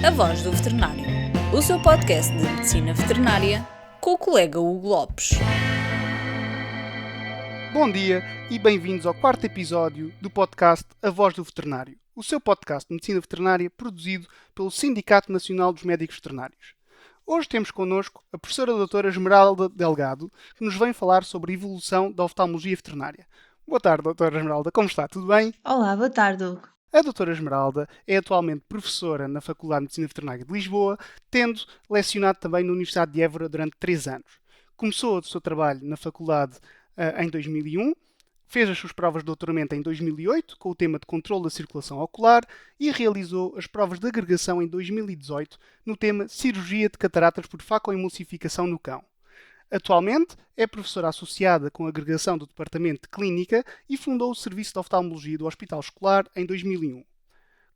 A Voz do Veterinário, o seu podcast de medicina veterinária com o colega Hugo Lopes. Bom dia e bem-vindos ao quarto episódio do podcast A Voz do Veterinário, o seu podcast de medicina veterinária produzido pelo Sindicato Nacional dos Médicos Veterinários. Hoje temos connosco a professora doutora Esmeralda Delgado, que nos vem falar sobre a evolução da oftalmologia veterinária. Boa tarde, doutora Esmeralda. Como está? Tudo bem? Olá, boa tarde, Hugo. A doutora Esmeralda é atualmente professora na Faculdade de Medicina Veterinária de Lisboa, tendo lecionado também na Universidade de Évora durante 3 anos. Começou o seu trabalho na faculdade em 2001, fez as suas provas de doutoramento em 2008, com o tema de controle da circulação ocular, e realizou as provas de agregação em 2018, no tema cirurgia de cataratas por facoemulsificação no cão. Atualmente é professora associada com a agregação do Departamento de Clínica e fundou o Serviço de Oftalmologia do Hospital Escolar em 2001.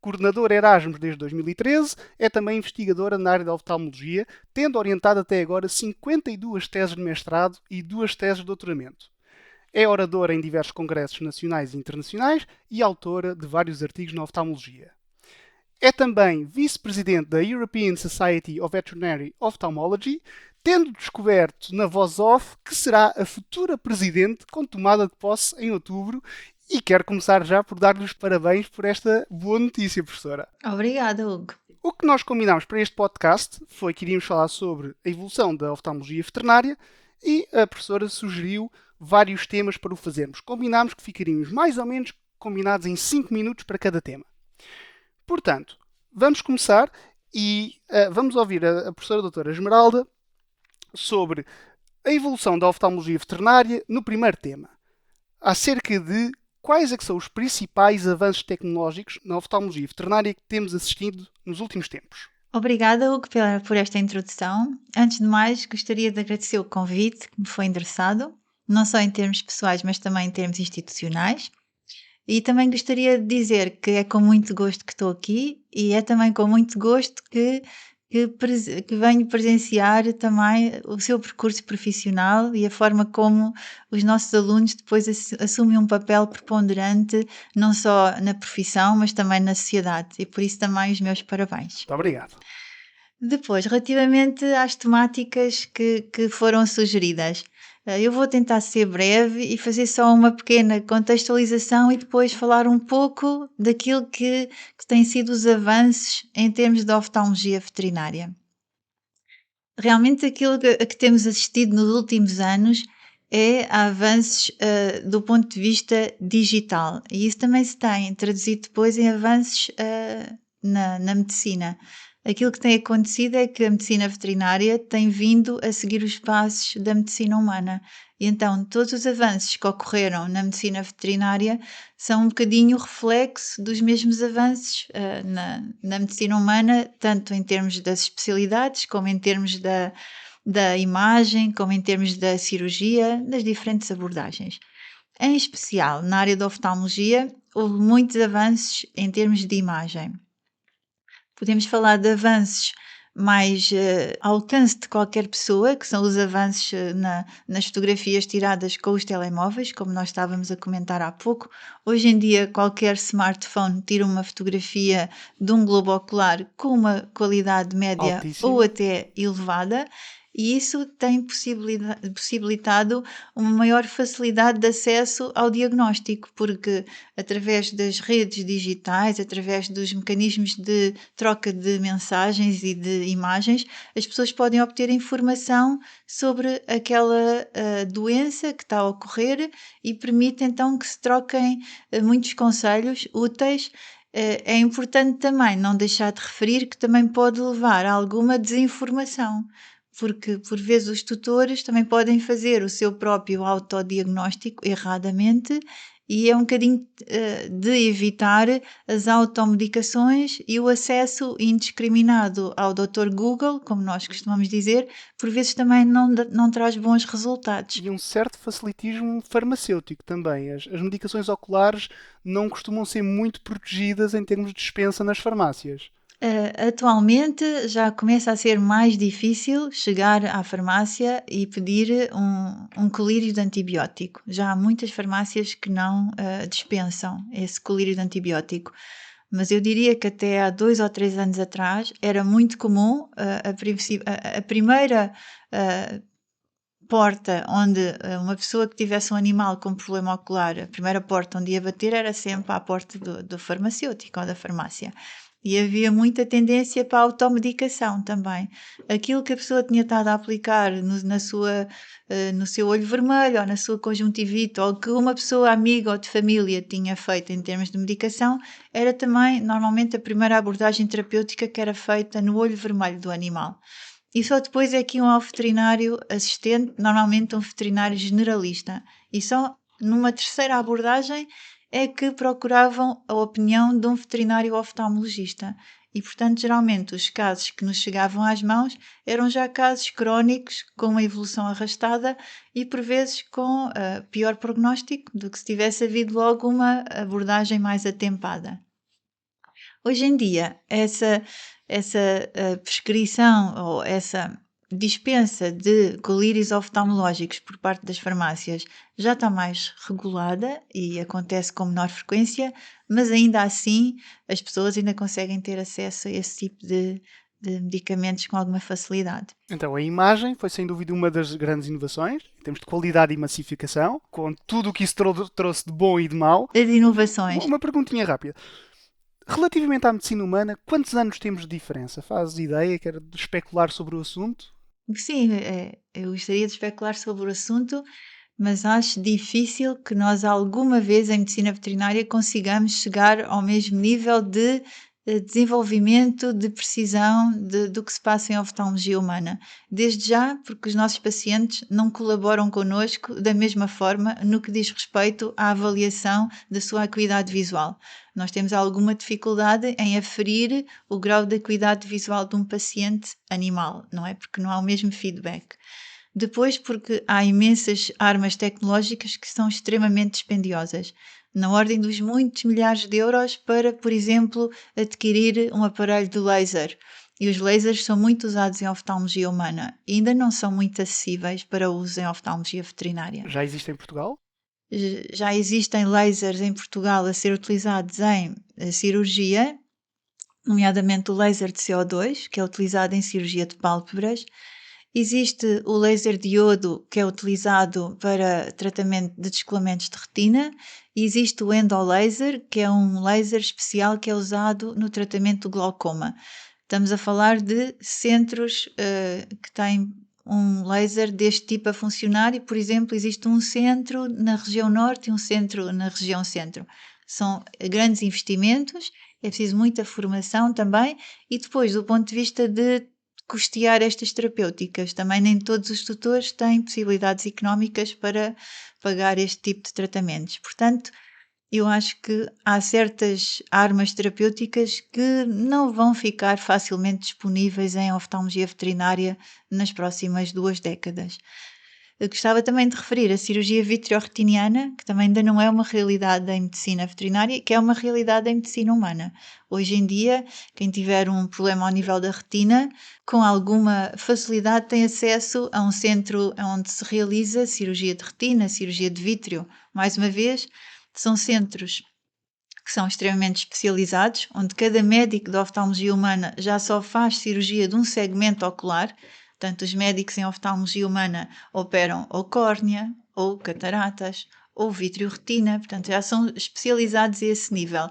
Coordenadora Erasmus desde 2013, é também investigadora na área da oftalmologia, tendo orientado até agora 52 teses de mestrado e 2 teses de doutoramento. É oradora em diversos congressos nacionais e internacionais e autora de vários artigos na oftalmologia. É também vice-presidente da European Society of Veterinary Ophthalmology, tendo descoberto na voz off que será a futura presidente com tomada de posse em outubro, e quero começar já por dar-lhe os parabéns por esta boa notícia, professora. Obrigada, Hugo. O que nós combinámos para este podcast foi que iríamos falar sobre a evolução da oftalmologia veterinária e a professora sugeriu vários temas para o fazermos. Combinámos que ficaríamos mais ou menos combinados em 5 minutos para cada tema. Portanto, vamos começar e vamos ouvir a professora doutora Esmeralda sobre a evolução da oftalmologia veterinária no primeiro tema, acerca de quais é que são os principais avanços tecnológicos na oftalmologia veterinária que temos assistido nos últimos tempos. Obrigada, Hugo, por esta introdução. Antes de mais, gostaria de agradecer o convite que me foi endereçado, não só em termos pessoais, mas também em termos institucionais. E também gostaria de dizer que é com muito gosto que estou aqui e é também com muito gosto que venho presenciar também o seu percurso profissional e a forma como os nossos alunos depois assumem um papel preponderante, não só na profissão, mas também na sociedade. E por isso também os meus parabéns. Muito obrigado. Depois, relativamente às temáticas que foram sugeridas, eu vou tentar ser breve e fazer só uma pequena contextualização e depois falar um pouco daquilo que têm sido os avanços em termos de oftalmologia veterinária. Realmente aquilo que temos assistido nos últimos anos é avanços do ponto de vista digital, e isso também se tem traduzido depois em avanços na medicina. Aquilo que tem acontecido é que a medicina veterinária tem vindo a seguir os passos da medicina humana. E então, todos os avanços que ocorreram na medicina veterinária são um bocadinho reflexo dos mesmos avanços na medicina humana, tanto em termos das especialidades, como em termos da imagem, como em termos da cirurgia, das diferentes abordagens. Em especial, na área da oftalmologia, houve muitos avanços em termos de imagem. Podemos falar de avanços mais ao alcance de qualquer pessoa, que são os avanços nas fotografias tiradas com os telemóveis, como nós estávamos a comentar há pouco. Hoje em dia, qualquer smartphone tira uma fotografia de um globo ocular com uma qualidade média Altíssimo. ou até elevada, e isso tem possibilitado uma maior facilidade de acesso ao diagnóstico, porque através das redes digitais, através dos mecanismos de troca de mensagens e de imagens, as pessoas podem obter informação sobre aquela doença que está a ocorrer e permite então que se troquem muitos conselhos úteis. É importante também não deixar de referir que também pode levar a alguma desinformação, porque por vezes os tutores também podem fazer o seu próprio autodiagnóstico erradamente, e é um bocadinho de evitar as automedicações e o acesso indiscriminado ao Dr. Google, como nós costumamos dizer, por vezes também não traz bons resultados. E um certo facilitismo farmacêutico também. As medicações oculares não costumam ser muito protegidas em termos de dispensa nas farmácias. Atualmente já começa a ser mais difícil chegar à farmácia e pedir um colírio de antibiótico. Já há muitas farmácias que não dispensam esse colírio de antibiótico. mas eu diria que até há 2 ou 3 anos atrás era muito comum a primeira porta onde uma pessoa que tivesse um animal com problema ocular, a primeira porta onde ia bater era sempre à porta do farmacêutico ou da farmácia. E havia muita tendência para a automedicação também. Aquilo que a pessoa tinha estado a aplicar no seu olho vermelho ou na sua conjuntivite, ou que uma pessoa amiga ou de família tinha feito em termos de medicação, era também normalmente a primeira abordagem terapêutica que era feita no olho vermelho do animal. E só depois é que um veterinário assistente, normalmente um veterinário generalista. E só numa terceira abordagem é que procuravam a opinião de um veterinário oftalmologista. E, portanto, geralmente os casos que nos chegavam às mãos eram já casos crónicos, com uma evolução arrastada e, por vezes, com pior prognóstico do que se tivesse havido logo uma abordagem mais atempada. Hoje em dia, essa prescrição ou essa dispensa de colírios oftalmológicos por parte das farmácias já está mais regulada e acontece com menor frequência, mas ainda assim as pessoas ainda conseguem ter acesso a esse tipo de medicamentos com alguma facilidade. Então, a imagem foi sem dúvida uma das grandes inovações, em termos de qualidade e massificação, com tudo o que isso trouxe de bom e de mau. As inovações. Uma perguntinha rápida. Relativamente à medicina humana, quantos anos temos de diferença? Fazes ideia? Quero especular sobre o assunto? Sim, eu gostaria de especular sobre o assunto, mas acho difícil que nós alguma vez em medicina veterinária consigamos chegar ao mesmo nível de desenvolvimento, de precisão do que se passa em oftalmologia humana. Desde já, porque os nossos pacientes não colaboram connosco da mesma forma no que diz respeito à avaliação da sua acuidade visual. Nós temos alguma dificuldade em aferir o grau de acuidade visual de um paciente animal, não é? Porque não há o mesmo feedback. Depois, porque há imensas armas tecnológicas que são extremamente dispendiosas, na ordem dos muitos milhares de euros para, por exemplo, adquirir um aparelho de laser. E os lasers são muito usados em oftalmologia humana e ainda não são muito acessíveis para uso em oftalmologia veterinária. Já existe em Portugal? Já existem lasers em Portugal a ser utilizados em cirurgia, nomeadamente o laser de CO2, que é utilizado em cirurgia de pálpebras. Existe o laser de iodo, que é utilizado para tratamento de descolamentos de retina, e existe o endolaser, que é um laser especial que é usado no tratamento do glaucoma. Estamos a falar de centros que têm um laser deste tipo a funcionar e, por exemplo, existe um centro na região norte e um centro na região centro. São grandes investimentos, é preciso muita formação também e depois, do ponto de vista de custear estas terapêuticas. Também nem todos os tutores têm possibilidades económicas para pagar este tipo de tratamentos. Portanto, eu acho que há certas armas terapêuticas que não vão ficar facilmente disponíveis em oftalmologia veterinária nas próximas 2 décadas. Eu gostava também de referir a cirurgia vitreoretiniana, que também ainda não é uma realidade em medicina veterinária, que é uma realidade em medicina humana. Hoje em dia, quem tiver um problema ao nível da retina, com alguma facilidade tem acesso a um centro onde se realiza cirurgia de retina, cirurgia de vítreo. Mais uma vez, são centros que são extremamente especializados, onde cada médico de oftalmologia humana já só faz cirurgia de um segmento ocular. Portanto, os médicos em oftalmologia humana operam ou córnea, ou cataratas, ou vítreo-retina, portanto, já são especializados a esse nível.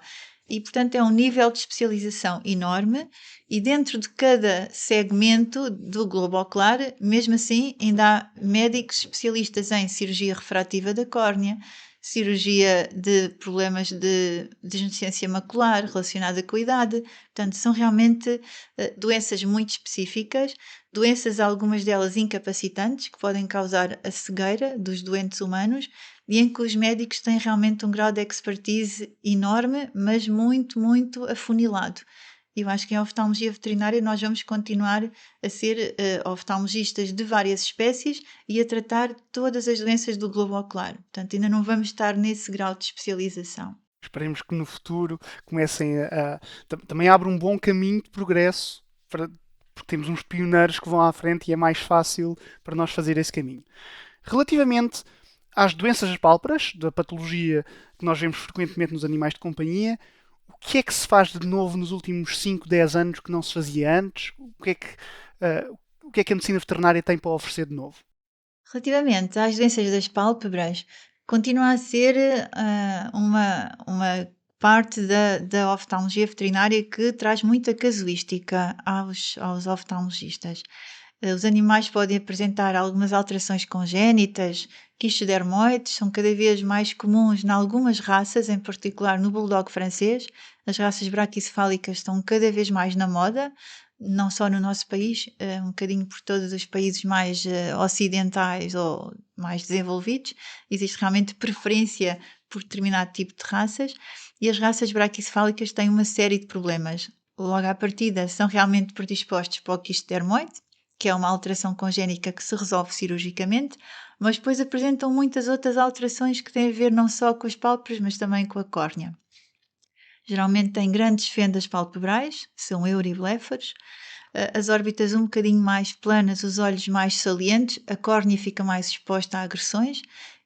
E, portanto, é um nível de especialização enorme e dentro de cada segmento do globo ocular, mesmo assim, ainda há médicos especialistas em cirurgia refrativa da córnea, cirurgia de problemas de degenerescência macular relacionada com a idade. Portanto, são realmente doenças muito específicas, doenças, algumas delas incapacitantes, que podem causar a cegueira dos doentes humanos, e em que os médicos têm realmente um grau de expertise enorme, mas muito, muito afunilado. Eu acho que em oftalmologia veterinária nós vamos continuar a ser oftalmologistas de várias espécies e a tratar todas as doenças do globo ocular. Portanto, ainda não vamos estar nesse grau de especialização. Esperemos que no futuro comecem também abra um bom caminho de progresso, porque temos uns pioneiros que vão à frente e é mais fácil para nós fazer esse caminho. Relativamente às doenças das pálpebras, da patologia que nós vemos frequentemente nos animais de companhia, o que é que se faz de novo nos últimos 5, 10 anos que não se fazia antes? O que é que a medicina veterinária tem para oferecer de novo? Relativamente às doenças das pálpebras, continua a ser uma parte da oftalmologia veterinária que traz muita casuística aos oftalmologistas. Os animais podem apresentar algumas alterações congénitas, quistes dermoides são cada vez mais comuns em algumas raças, em particular no bulldog francês. As raças braquicefálicas estão cada vez mais na moda, não só no nosso país, um bocadinho por todos os países mais ocidentais ou mais desenvolvidos. Existe realmente preferência por determinado tipo de raças e as raças braquicefálicas têm uma série de problemas. Logo à partida, são realmente predispostos para o quiste dermoide, que é uma alteração congénica que se resolve cirurgicamente, mas depois apresentam muitas outras alterações que têm a ver não só com as pálpebras, mas também com a córnea. Geralmente têm grandes fendas palpebrais, são euribléfaros, as órbitas um bocadinho mais planas, os olhos mais salientes, a córnea fica mais exposta a agressões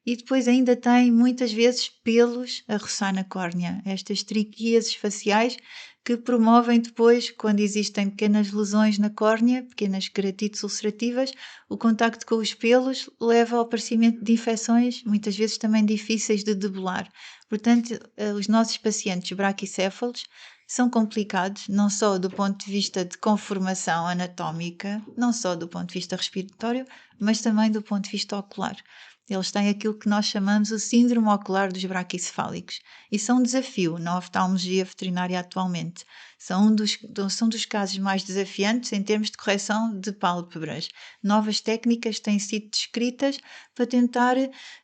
e depois ainda tem muitas vezes pelos a roçar na córnea, estas triquíases faciais que promovem depois, quando existem pequenas lesões na córnea, pequenas queratites ulcerativas, o contacto com os pelos leva ao aparecimento de infecções, muitas vezes também difíceis de debelar. Portanto, os nossos pacientes braquicéfalos são complicados, não só do ponto de vista de conformação anatómica, não só do ponto de vista respiratório, mas também do ponto de vista ocular. Eles têm aquilo que nós chamamos o síndrome ocular dos braquicefálicos. Isso é um desafio na oftalmologia veterinária atualmente. São dos casos mais desafiantes em termos de correção de pálpebras. Novas técnicas têm sido descritas para tentar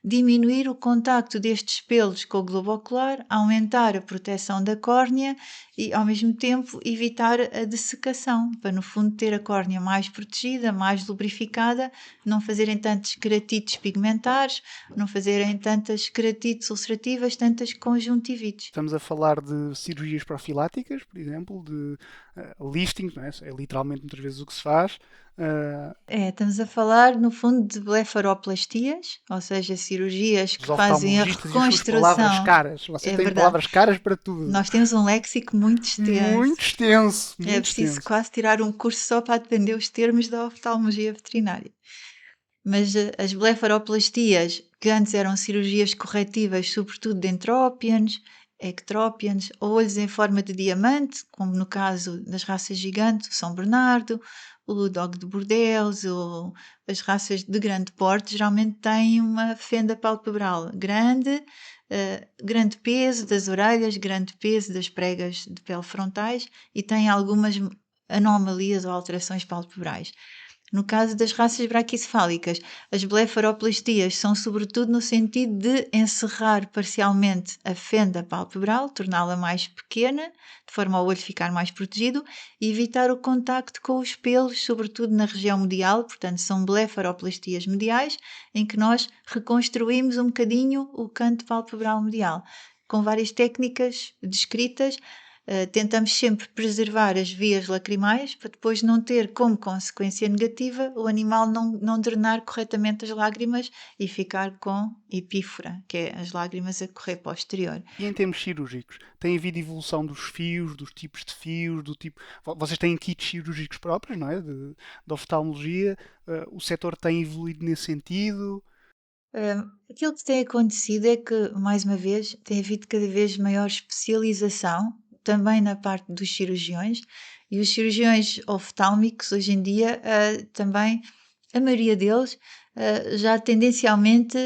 diminuir o contacto destes pelos com o globo ocular, aumentar a proteção da córnea e, ao mesmo tempo, evitar a dessecação, para, no fundo, ter a córnea mais protegida, mais lubrificada, não fazerem tantos queratites pigmentares, não fazerem tantas queratites ulcerativas, tantas conjuntivites. Estamos a falar de cirurgias profiláticas, por exemplo, de lifting, não é? É literalmente muitas vezes o que se faz. Estamos a falar, no fundo, de blefaroplastias, ou seja, cirurgias que Os fazem a oftalmologistas e as suas palavras reconstrução. caras. Você É tem verdade. palavras caras para tudo. Nós temos um léxico muito extenso. Muito extenso, É muito preciso extenso. quase tirar um curso só para aprender os termos da oftalmologia veterinária. Mas as blefaroplastias, que antes eram cirurgias corretivas, sobretudo de entrópions, ectrópions, ou olhos em forma de diamante, como no caso das raças gigantes, o São Bernardo, o Dog de Bordeaux, ou as raças de grande porte, geralmente têm uma fenda palpebral grande, grande peso das orelhas, grande peso das pregas de pele frontais e têm algumas anomalias ou alterações palpebrais. No caso das raças braquicefálicas, as blefaroplastias são sobretudo no sentido de encerrar parcialmente a fenda palpebral, torná-la mais pequena, de forma ao olho ficar mais protegido, e evitar o contacto com os pelos, sobretudo na região medial, portanto são blefaroplastias mediais, em que nós reconstruímos um bocadinho o canto palpebral medial. Com várias técnicas descritas, tentamos sempre preservar as vias lacrimais para depois não ter como consequência negativa o animal não drenar corretamente as lágrimas e ficar com epífora, que é as lágrimas a correr para o exterior. E em termos cirúrgicos, tem havido evolução dos fios, dos tipos de fios, do tipo. Vocês têm kits cirúrgicos próprios, não é? De oftalmologia. O setor tem evoluído nesse sentido. Aquilo que tem acontecido é que, mais uma vez, tem havido cada vez maior especialização também na parte dos cirurgiões e os cirurgiões oftálmicos hoje em dia também, a maioria deles já tendencialmente,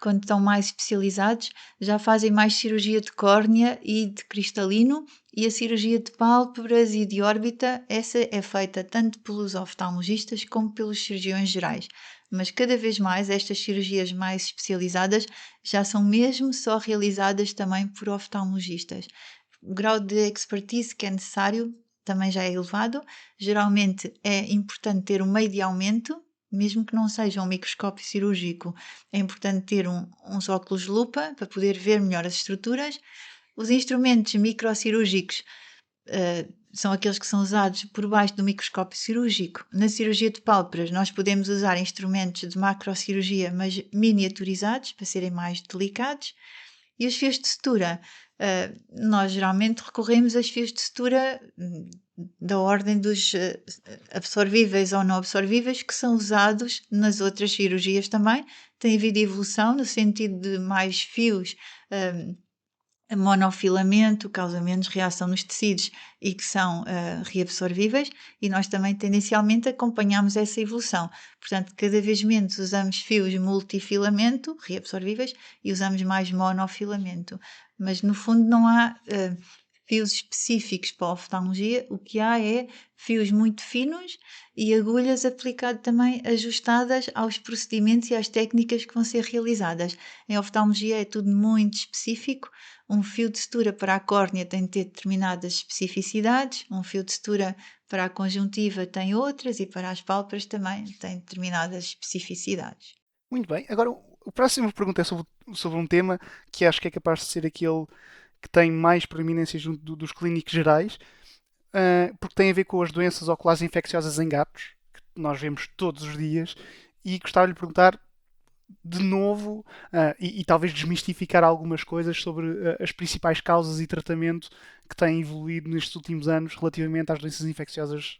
quando estão mais especializados, já fazem mais cirurgia de córnea e de cristalino e a cirurgia de pálpebras e de órbita, essa é feita tanto pelos oftalmologistas como pelos cirurgiões gerais. Mas cada vez mais estas cirurgias mais especializadas já são mesmo só realizadas também por oftalmologistas. O grau de expertise que é necessário também já é elevado. Geralmente é importante ter um meio de aumento, mesmo que não seja um microscópio cirúrgico, é importante ter uns óculos de lupa para poder ver melhor as estruturas. Os instrumentos microcirúrgicos são aqueles que são usados por baixo do microscópio cirúrgico. Na cirurgia de pálpebras, nós podemos usar instrumentos de macrocirurgia, mas miniaturizados, para serem mais delicados. E os fios de sutura Nós geralmente recorremos a fios de sutura da ordem dos absorvíveis ou não absorvíveis, que são usados nas outras cirurgias também. Tem havido evolução no sentido de mais fios monofilamento, causa menos reação nos tecidos e que são reabsorvíveis, e nós também tendencialmente acompanhamos essa evolução. Portanto, cada vez menos usamos fios multifilamento, reabsorvíveis, e usamos mais monofilamento. Mas no fundo não há fios específicos para a oftalmologia, o que há é fios muito finos e agulhas aplicado também ajustadas aos procedimentos e às técnicas que vão ser realizadas. Em oftalmologia é tudo muito específico. Um fio de sutura para a córnea tem de ter determinadas especificidades, um fio de sutura para a conjuntiva tem outras e para as pálpebras também tem determinadas especificidades. Muito bem. Agora, a próxima pergunta é sobre um tema que acho que é capaz de ser aquele que tem mais preeminência junto dos clínicos gerais, porque tem a ver com as doenças oculares infecciosas em gatos, que nós vemos todos os dias, e gostava de lhe perguntar de novo e talvez desmistificar algumas coisas sobre as principais causas e tratamento que têm evoluído nestes últimos anos relativamente às doenças infecciosas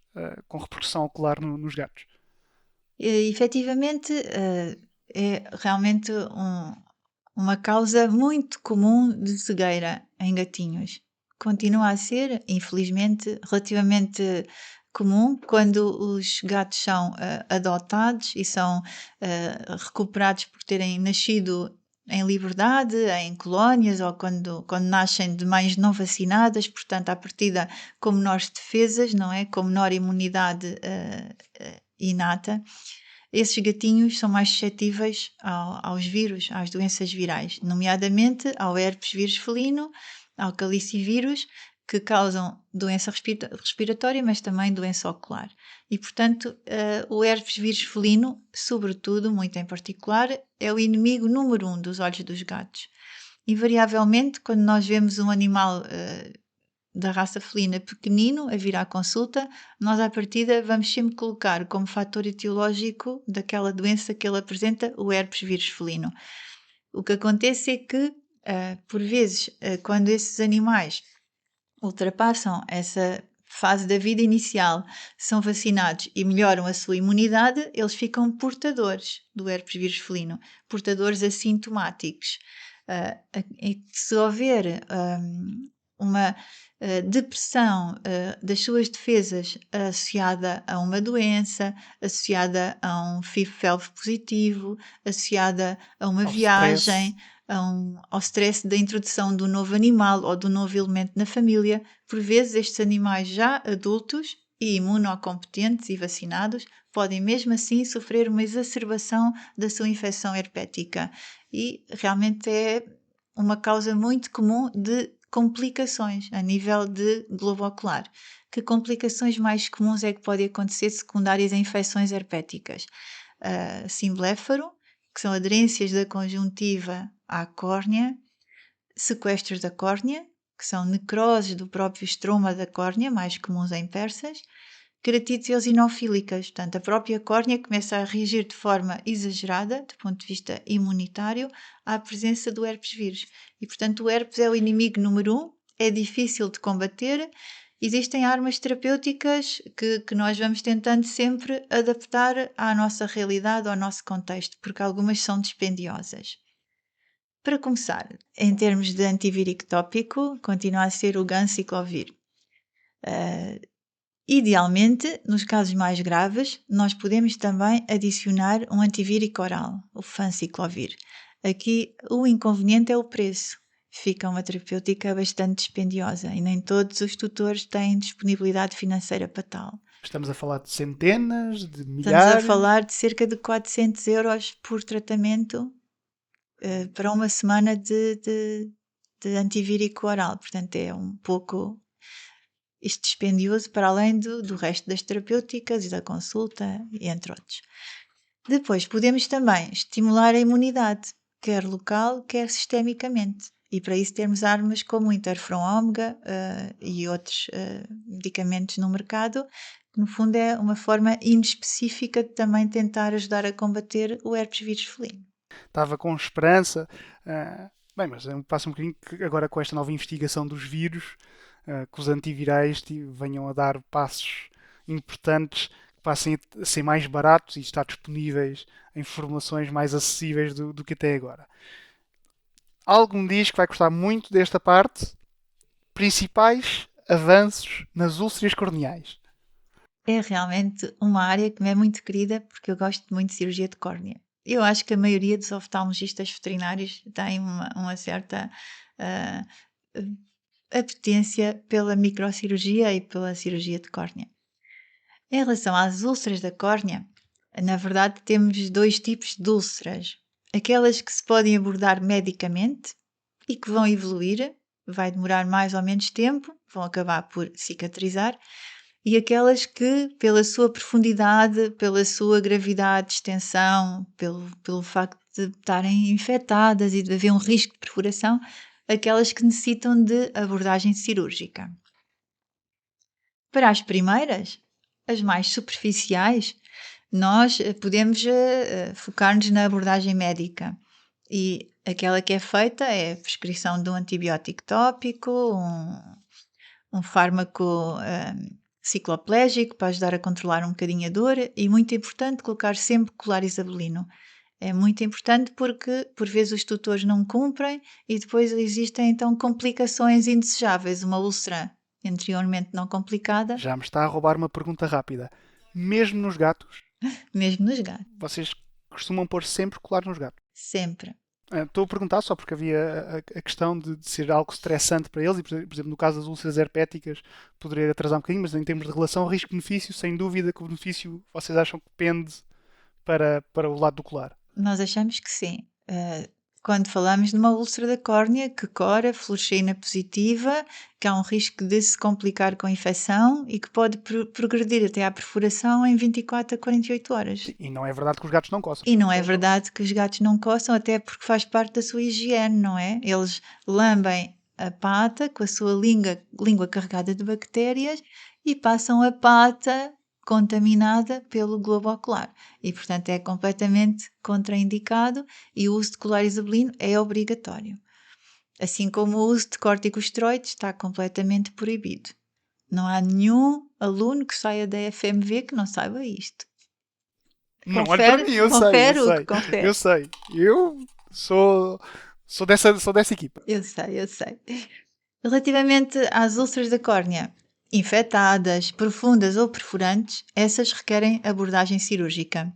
com repercussão ocular nos gatos. Efetivamente, é realmente uma causa muito comum de cegueira em gatinhos. Continua a ser, infelizmente, relativamente comum quando os gatos são adotados e são recuperados por terem nascido em liberdade, em colónias, ou quando nascem de mães não vacinadas, portanto, à partida com menores defesas, não é? Com menor imunidade inata. Esses gatinhos são mais suscetíveis aos vírus, às doenças virais, nomeadamente ao herpes vírus felino, ao calicivírus, que causam doença respiratória, mas também doença ocular. E, portanto, o herpes vírus felino, sobretudo, muito em particular, é o inimigo número 1 dos olhos dos gatos. Invariavelmente, quando nós vemos um animal da raça felina pequenino a vir à consulta, nós à partida vamos sempre colocar como fator etiológico daquela doença que ele apresenta o herpes vírus felino. O que acontece é que, por vezes, quando esses animais ultrapassam essa fase da vida inicial, são vacinados e melhoram a sua imunidade, eles ficam portadores do herpes vírus felino, portadores assintomáticos. Se houver uma depressão das suas defesas associada a uma doença, associada a um FIV-FeLV positivo, associada a uma viagem, ao stress da introdução do novo animal ou do novo elemento na família. Por vezes estes animais já adultos e imunocompetentes e vacinados podem mesmo assim sofrer uma exacerbação da sua infecção herpética, e realmente é uma causa muito comum de complicações a nível de globo ocular. Que complicações mais comuns é que podem acontecer secundárias a infecções herpéticas? Cimbléfaro, que são aderências da conjuntiva à córnea, sequestros da córnea, que são necroses do próprio estroma da córnea, mais comuns em persas, queratites eosinofílicas, portanto a própria córnea começa a reagir de forma exagerada, do ponto de vista imunitário, à presença do herpes vírus. E portanto o herpes é o inimigo número 1, é difícil de combater. Existem armas terapêuticas que nós vamos tentando sempre adaptar à nossa realidade, ao nosso contexto, porque algumas são dispendiosas. Para começar, em termos de antivírico tópico, continua a ser o ganciclovir. Idealmente, nos casos mais graves, nós podemos também adicionar um antivírico oral, o fanciclovir. Aqui o inconveniente é o preço. Fica uma terapêutica bastante dispendiosa e nem todos os tutores têm disponibilidade financeira para tal. Estamos a falar de centenas, de milhares? Estamos a falar de cerca de 400 euros por tratamento para uma semana de antivírico oral. Portanto, é um pouco dispendioso para além do resto das terapêuticas e da consulta, entre outros. Depois, podemos também estimular a imunidade, quer local, quer sistemicamente. E para isso temos armas como o interferon ômega e outros medicamentos no mercado, que no fundo é uma forma inespecífica de também tentar ajudar a combater o herpes vírus felino. Estava com esperança Bem, mas passa um bocadinho que agora com esta nova investigação dos vírus, que os antivirais venham a dar passos importantes, que passem a ser mais baratos e estar disponíveis em formulações mais acessíveis do que até agora. Algo me diz que vai custar muito desta parte. Principais avanços nas úlceras corneais. É realmente uma área que me é muito querida porque eu gosto muito de cirurgia de córnea. Eu acho que a maioria dos oftalmologistas veterinários tem uma certa ah, apetência pela microcirurgia e pela cirurgia de córnea. Em relação às úlceras da córnea, na verdade temos dois tipos de úlceras. Aquelas que se podem abordar medicamente e que vão evoluir, vai demorar mais ou menos tempo, vão acabar por cicatrizar, e aquelas que, pela sua profundidade, pela sua gravidade, extensão, pelo facto de estarem infectadas e de haver um risco de perfuração, aquelas que necessitam de abordagem cirúrgica. Para as primeiras, as mais superficiais, nós podemos focar-nos na abordagem médica. E aquela que é feita é a prescrição de um antibiótico tópico, um fármaco cicloplégico para ajudar a controlar um bocadinho a dor e muito importante colocar sempre colar isabelino. É muito importante porque por vezes os tutores não cumprem e depois existem então complicações indesejáveis, uma úlcera anteriormente não complicada, Já me está a roubar uma pergunta rápida. Mesmo nos gatos, mesmo nos gatos, vocês costumam pôr sempre colar nos gatos? sempre. Estou a perguntar só porque havia a questão de ser algo estressante para eles e, por exemplo, no caso das úlceras herpéticas, poderia atrasar um bocadinho, mas em termos de relação risco-benefício, sem dúvida que o benefício vocês acham que pende para o lado do colar. Nós achamos que sim. Quando falamos de uma úlcera da córnea que cora, fluoresceína positiva, que há um risco de se complicar com a infecção e que pode progredir até à perfuração em 24 a 48 horas. E não é verdade que os gatos não coçam. E não é verdade que os gatos não coçam, até porque faz parte da sua higiene, não é? Eles lambem a pata com a sua língua carregada de bactérias e passam a pata contaminada pelo globo ocular. E, portanto, é completamente contraindicado e o uso de colar isabelino é obrigatório. Assim como o uso de corticosteroides está completamente proibido. Não há nenhum aluno que saia da FMV que não saiba isto. Não olhe para mim, eu confere, sei, Hugo, confere. eu sei. Eu sou dessa equipa. Eu sei. Relativamente às úlceras da córnea, infectadas, profundas ou perfurantes, essas requerem abordagem cirúrgica.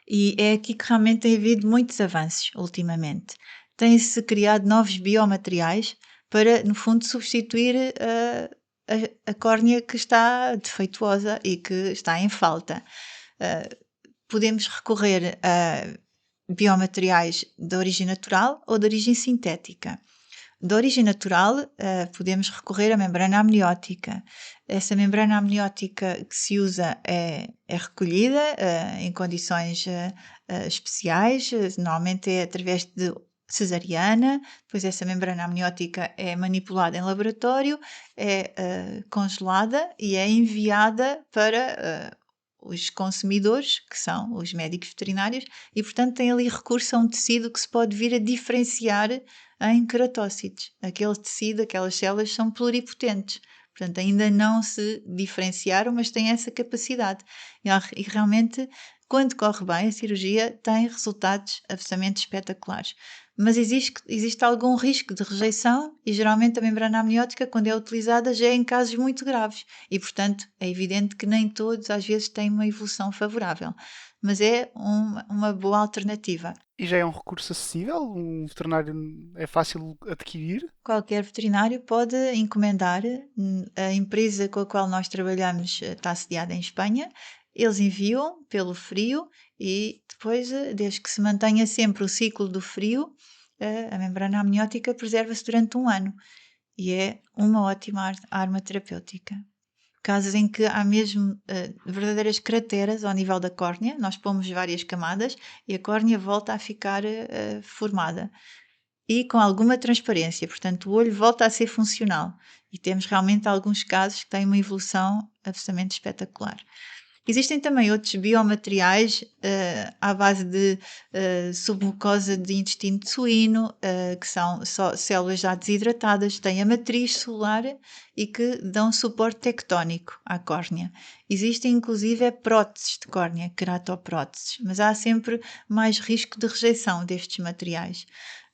E é aqui que realmente tem havido muitos avanços ultimamente. Têm-se criado novos biomateriais para, no fundo, substituir a córnea que está defeituosa e que está em falta. Podemos recorrer a biomateriais de origem natural ou de origem sintética. De origem natural, podemos recorrer à membrana amniótica. Essa membrana amniótica que se usa é recolhida em condições especiais, normalmente é através de cesariana, depois essa membrana amniótica é manipulada em laboratório, é congelada e é enviada para os consumidores, que são os médicos veterinários, e portanto tem ali recurso a um tecido que se pode vir a diferenciar em queratócitos. Aquele tecido, aquelas células são pluripotentes. Portanto, ainda não se diferenciaram, mas têm essa capacidade. E realmente, quando corre bem, a cirurgia tem resultados absolutamente espetaculares. Mas existe algum risco de rejeição e geralmente a membrana amniótica, quando é utilizada, já é em casos muito graves. E, portanto, é evidente que nem todos, às vezes, têm uma evolução favorável. Mas é uma boa alternativa. E já é um recurso acessível? Um veterinário é fácil adquirir? Qualquer veterinário pode encomendar. A empresa com a qual nós trabalhamos está sediada em Espanha. Eles enviam pelo frio e depois, desde que se mantenha sempre o ciclo do frio, a membrana amniótica preserva-se durante 1 ano e é uma ótima arma terapêutica. Casos em que há mesmo verdadeiras crateras ao nível da córnea, nós pomos várias camadas e a córnea volta a ficar formada e com alguma transparência, portanto o olho volta a ser funcional e temos realmente alguns casos que têm uma evolução absolutamente espetacular. Existem também outros biomateriais à base de submucosa de intestino de suíno, que são só células já desidratadas, têm a matriz celular e que dão suporte tectónico à córnea. Existem inclusive próteses de córnea, queratopróteses, mas há sempre mais risco de rejeição destes materiais.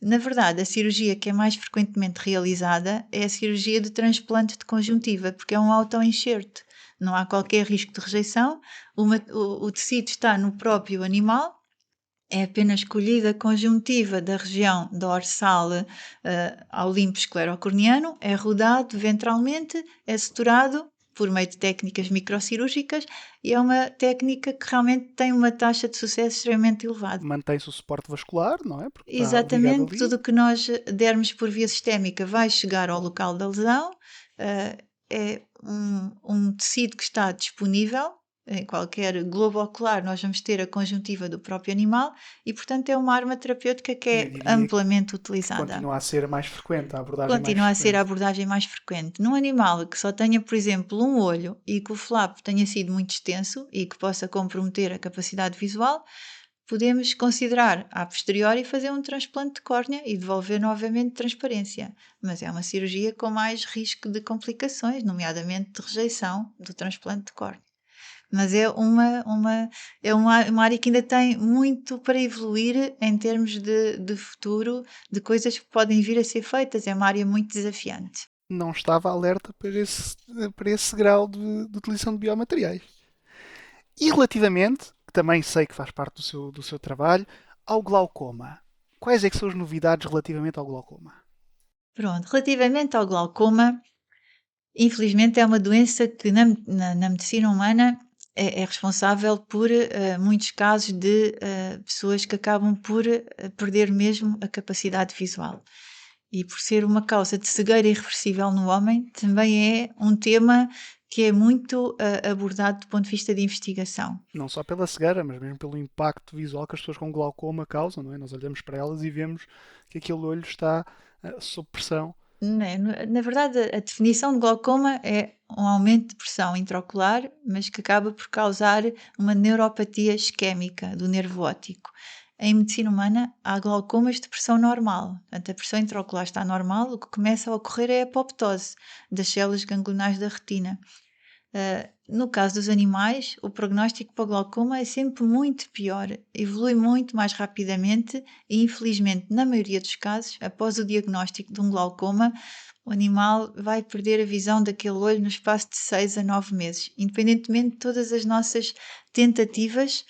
Na verdade, a cirurgia que é mais frequentemente realizada é a cirurgia de transplante de conjuntiva, porque é um autoenxerto. Não há qualquer risco de rejeição, o tecido está no próprio animal, é apenas escolhida a conjuntiva da região dorsal ao limbo esclerocorneano, é rodado ventralmente, é suturado por meio de técnicas microcirúrgicas e é uma técnica que realmente tem uma taxa de sucesso extremamente elevada. Mantém-se o suporte vascular, não é? Porque está ligado Exatamente, ali. tudo o que nós dermos por via sistémica vai chegar ao local da lesão, é um tecido que está disponível. Em qualquer globo ocular nós vamos ter a conjuntiva do próprio animal e, portanto, é uma arma terapêutica que Eu é diria amplamente que utilizada. continua a ser a mais frequente, a abordagem mais Continua a ser a frequente. abordagem mais frequente. Num animal que só tenha, por exemplo, um olho e que o flap tenha sido muito extenso e que possa comprometer a capacidade visual, podemos considerar a posteriori fazer um transplante de córnea e devolver novamente transparência. Mas é uma cirurgia com mais risco de complicações, nomeadamente de rejeição do transplante de córnea. Mas é uma área que ainda tem muito para evoluir em termos de futuro, de coisas que podem vir a ser feitas. É uma área muito desafiante. Não estava alerta para esse grau de utilização de biomateriais. E relativamente, que também sei que faz parte do seu trabalho, ao glaucoma. Quais é que são as novidades relativamente ao glaucoma? Pronto, relativamente ao glaucoma, infelizmente é uma doença que na medicina humana é responsável por muitos casos de pessoas que acabam por perder mesmo a capacidade visual. E por ser uma causa de cegueira irreversível no homem, também é um tema que é muito abordado do ponto de vista de investigação. Não só pela cegueira, mas mesmo pelo impacto visual que as pessoas com glaucoma causam, não é? Nós olhamos para elas e vemos que aquele olho está sob pressão. Na verdade, a definição de glaucoma é um aumento de pressão intraocular, mas que acaba por causar uma neuropatia isquémica do nervo óptico. Em medicina humana, há glaucomas de pressão normal. Portanto, a pressão intraocular está normal, o que começa a ocorrer é a apoptose das células ganglionares da retina. No caso dos animais, o prognóstico para o glaucoma é sempre muito pior, evolui muito mais rapidamente e, infelizmente, na maioria dos casos, após o diagnóstico de um glaucoma, o animal vai perder a visão daquele olho no espaço de 6 a 9 meses, independentemente de todas as nossas tentativas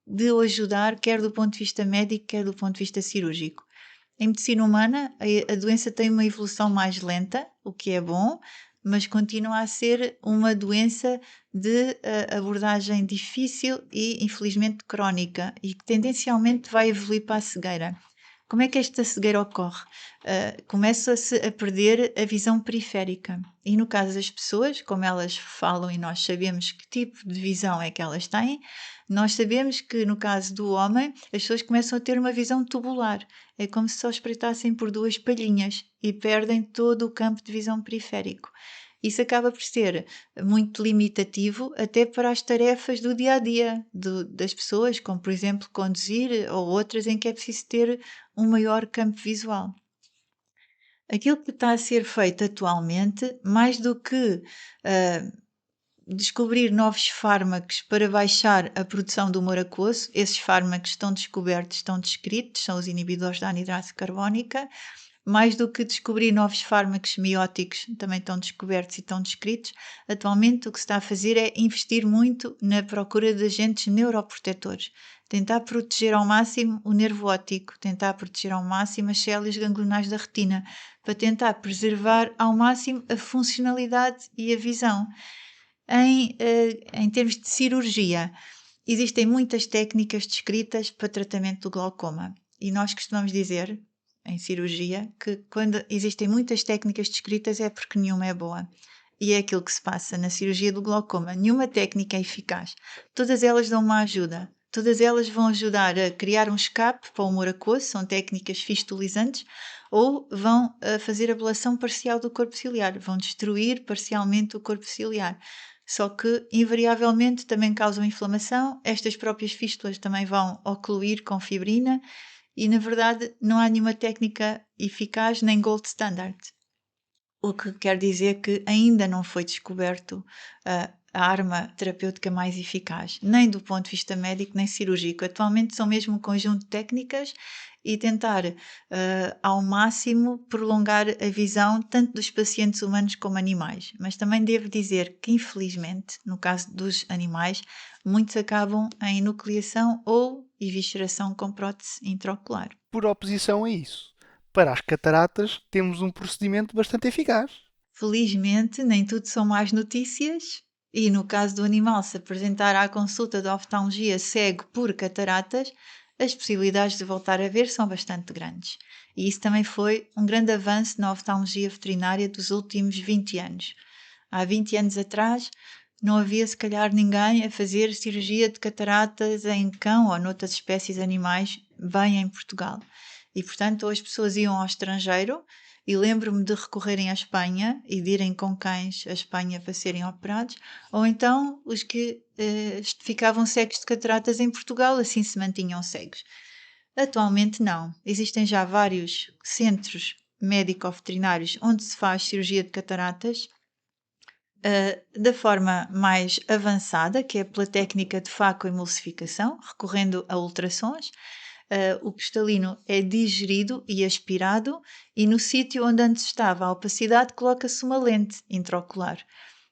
de o ajudar, quer do ponto de vista médico, quer do ponto de vista cirúrgico. Em medicina humana, a doença tem uma evolução mais lenta, o que é bom, mas continua a ser uma doença de abordagem difícil e, infelizmente, crónica e que tendencialmente vai evoluir para a cegueira. Como é que esta cegueira ocorre? Começa-se a perder a visão periférica. E no caso das pessoas, como elas falam e nós sabemos que tipo de visão é que elas têm, nós sabemos que no caso do homem, as pessoas começam a ter uma visão tubular. É como se só espreitassem por duas palhinhas e perdem todo o campo de visão periférico. Isso acaba por ser muito limitativo até para as tarefas do dia a dia das pessoas, como por exemplo conduzir ou outras em que é preciso ter um maior campo visual. Aquilo que está a ser feito atualmente, mais do que descobrir novos fármacos para baixar a produção do humor aquoso, esses fármacos estão descobertos, estão descritos, são os inibidores da anidrase carbónica. Mais do que descobrir novos fármacos semióticos, também estão descobertos e estão descritos, atualmente o que se está a fazer é investir muito na procura de agentes neuroprotetores. Tentar proteger ao máximo o nervo óptico, tentar proteger ao máximo as células ganglionares da retina, para tentar preservar ao máximo a funcionalidade e a visão. Em termos de cirurgia, existem muitas técnicas descritas para tratamento do glaucoma. E nós costumamos dizer, em cirurgia, que quando existem muitas técnicas descritas é porque nenhuma é boa. E é aquilo que se passa na cirurgia do glaucoma. Nenhuma técnica é eficaz. Todas elas dão uma ajuda. Todas elas vão ajudar a criar um escape para o humor aquoso, são técnicas fistulizantes, ou vão fazer ablação parcial do corpo ciliar, vão destruir parcialmente o corpo ciliar. Só que, invariavelmente, também causam inflamação. Estas próprias fístulas também vão ocluir com fibrina e, na verdade, não há nenhuma técnica eficaz nem gold standard. O que quer dizer que ainda não foi descoberto a arma terapêutica mais eficaz, nem do ponto de vista médico nem cirúrgico. Atualmente são mesmo um conjunto de técnicas e tentar ao máximo prolongar a visão tanto dos pacientes humanos como animais. Mas também devo dizer que, infelizmente, no caso dos animais, muitos acabam em nucleação ou evisceração com prótese intraocular. Por oposição a isso, para as cataratas temos um procedimento bastante eficaz. Felizmente, nem tudo são más notícias, e no caso do animal se apresentar à consulta de oftalmologia cego por cataratas, as possibilidades de voltar a ver são bastante grandes. E isso também foi um grande avanço na oftalmologia veterinária dos últimos 20 anos. Há 20 anos atrás, não havia se calhar ninguém a fazer cirurgia de cataratas em cão ou noutras espécies animais bem em Portugal. E, portanto, ou as pessoas iam ao estrangeiro, e lembro-me de recorrerem à Espanha e de irem com cães à Espanha para serem operados, ou então os que ficavam cegos de cataratas em Portugal, assim se mantinham cegos. Atualmente não. Existem já vários centros médico-veterinários onde se faz cirurgia de cataratas da forma mais avançada, que é pela técnica de facoemulsificação, recorrendo a ultrassons. O cristalino é digerido e aspirado, e no sítio onde antes estava a opacidade coloca-se uma lente intraocular.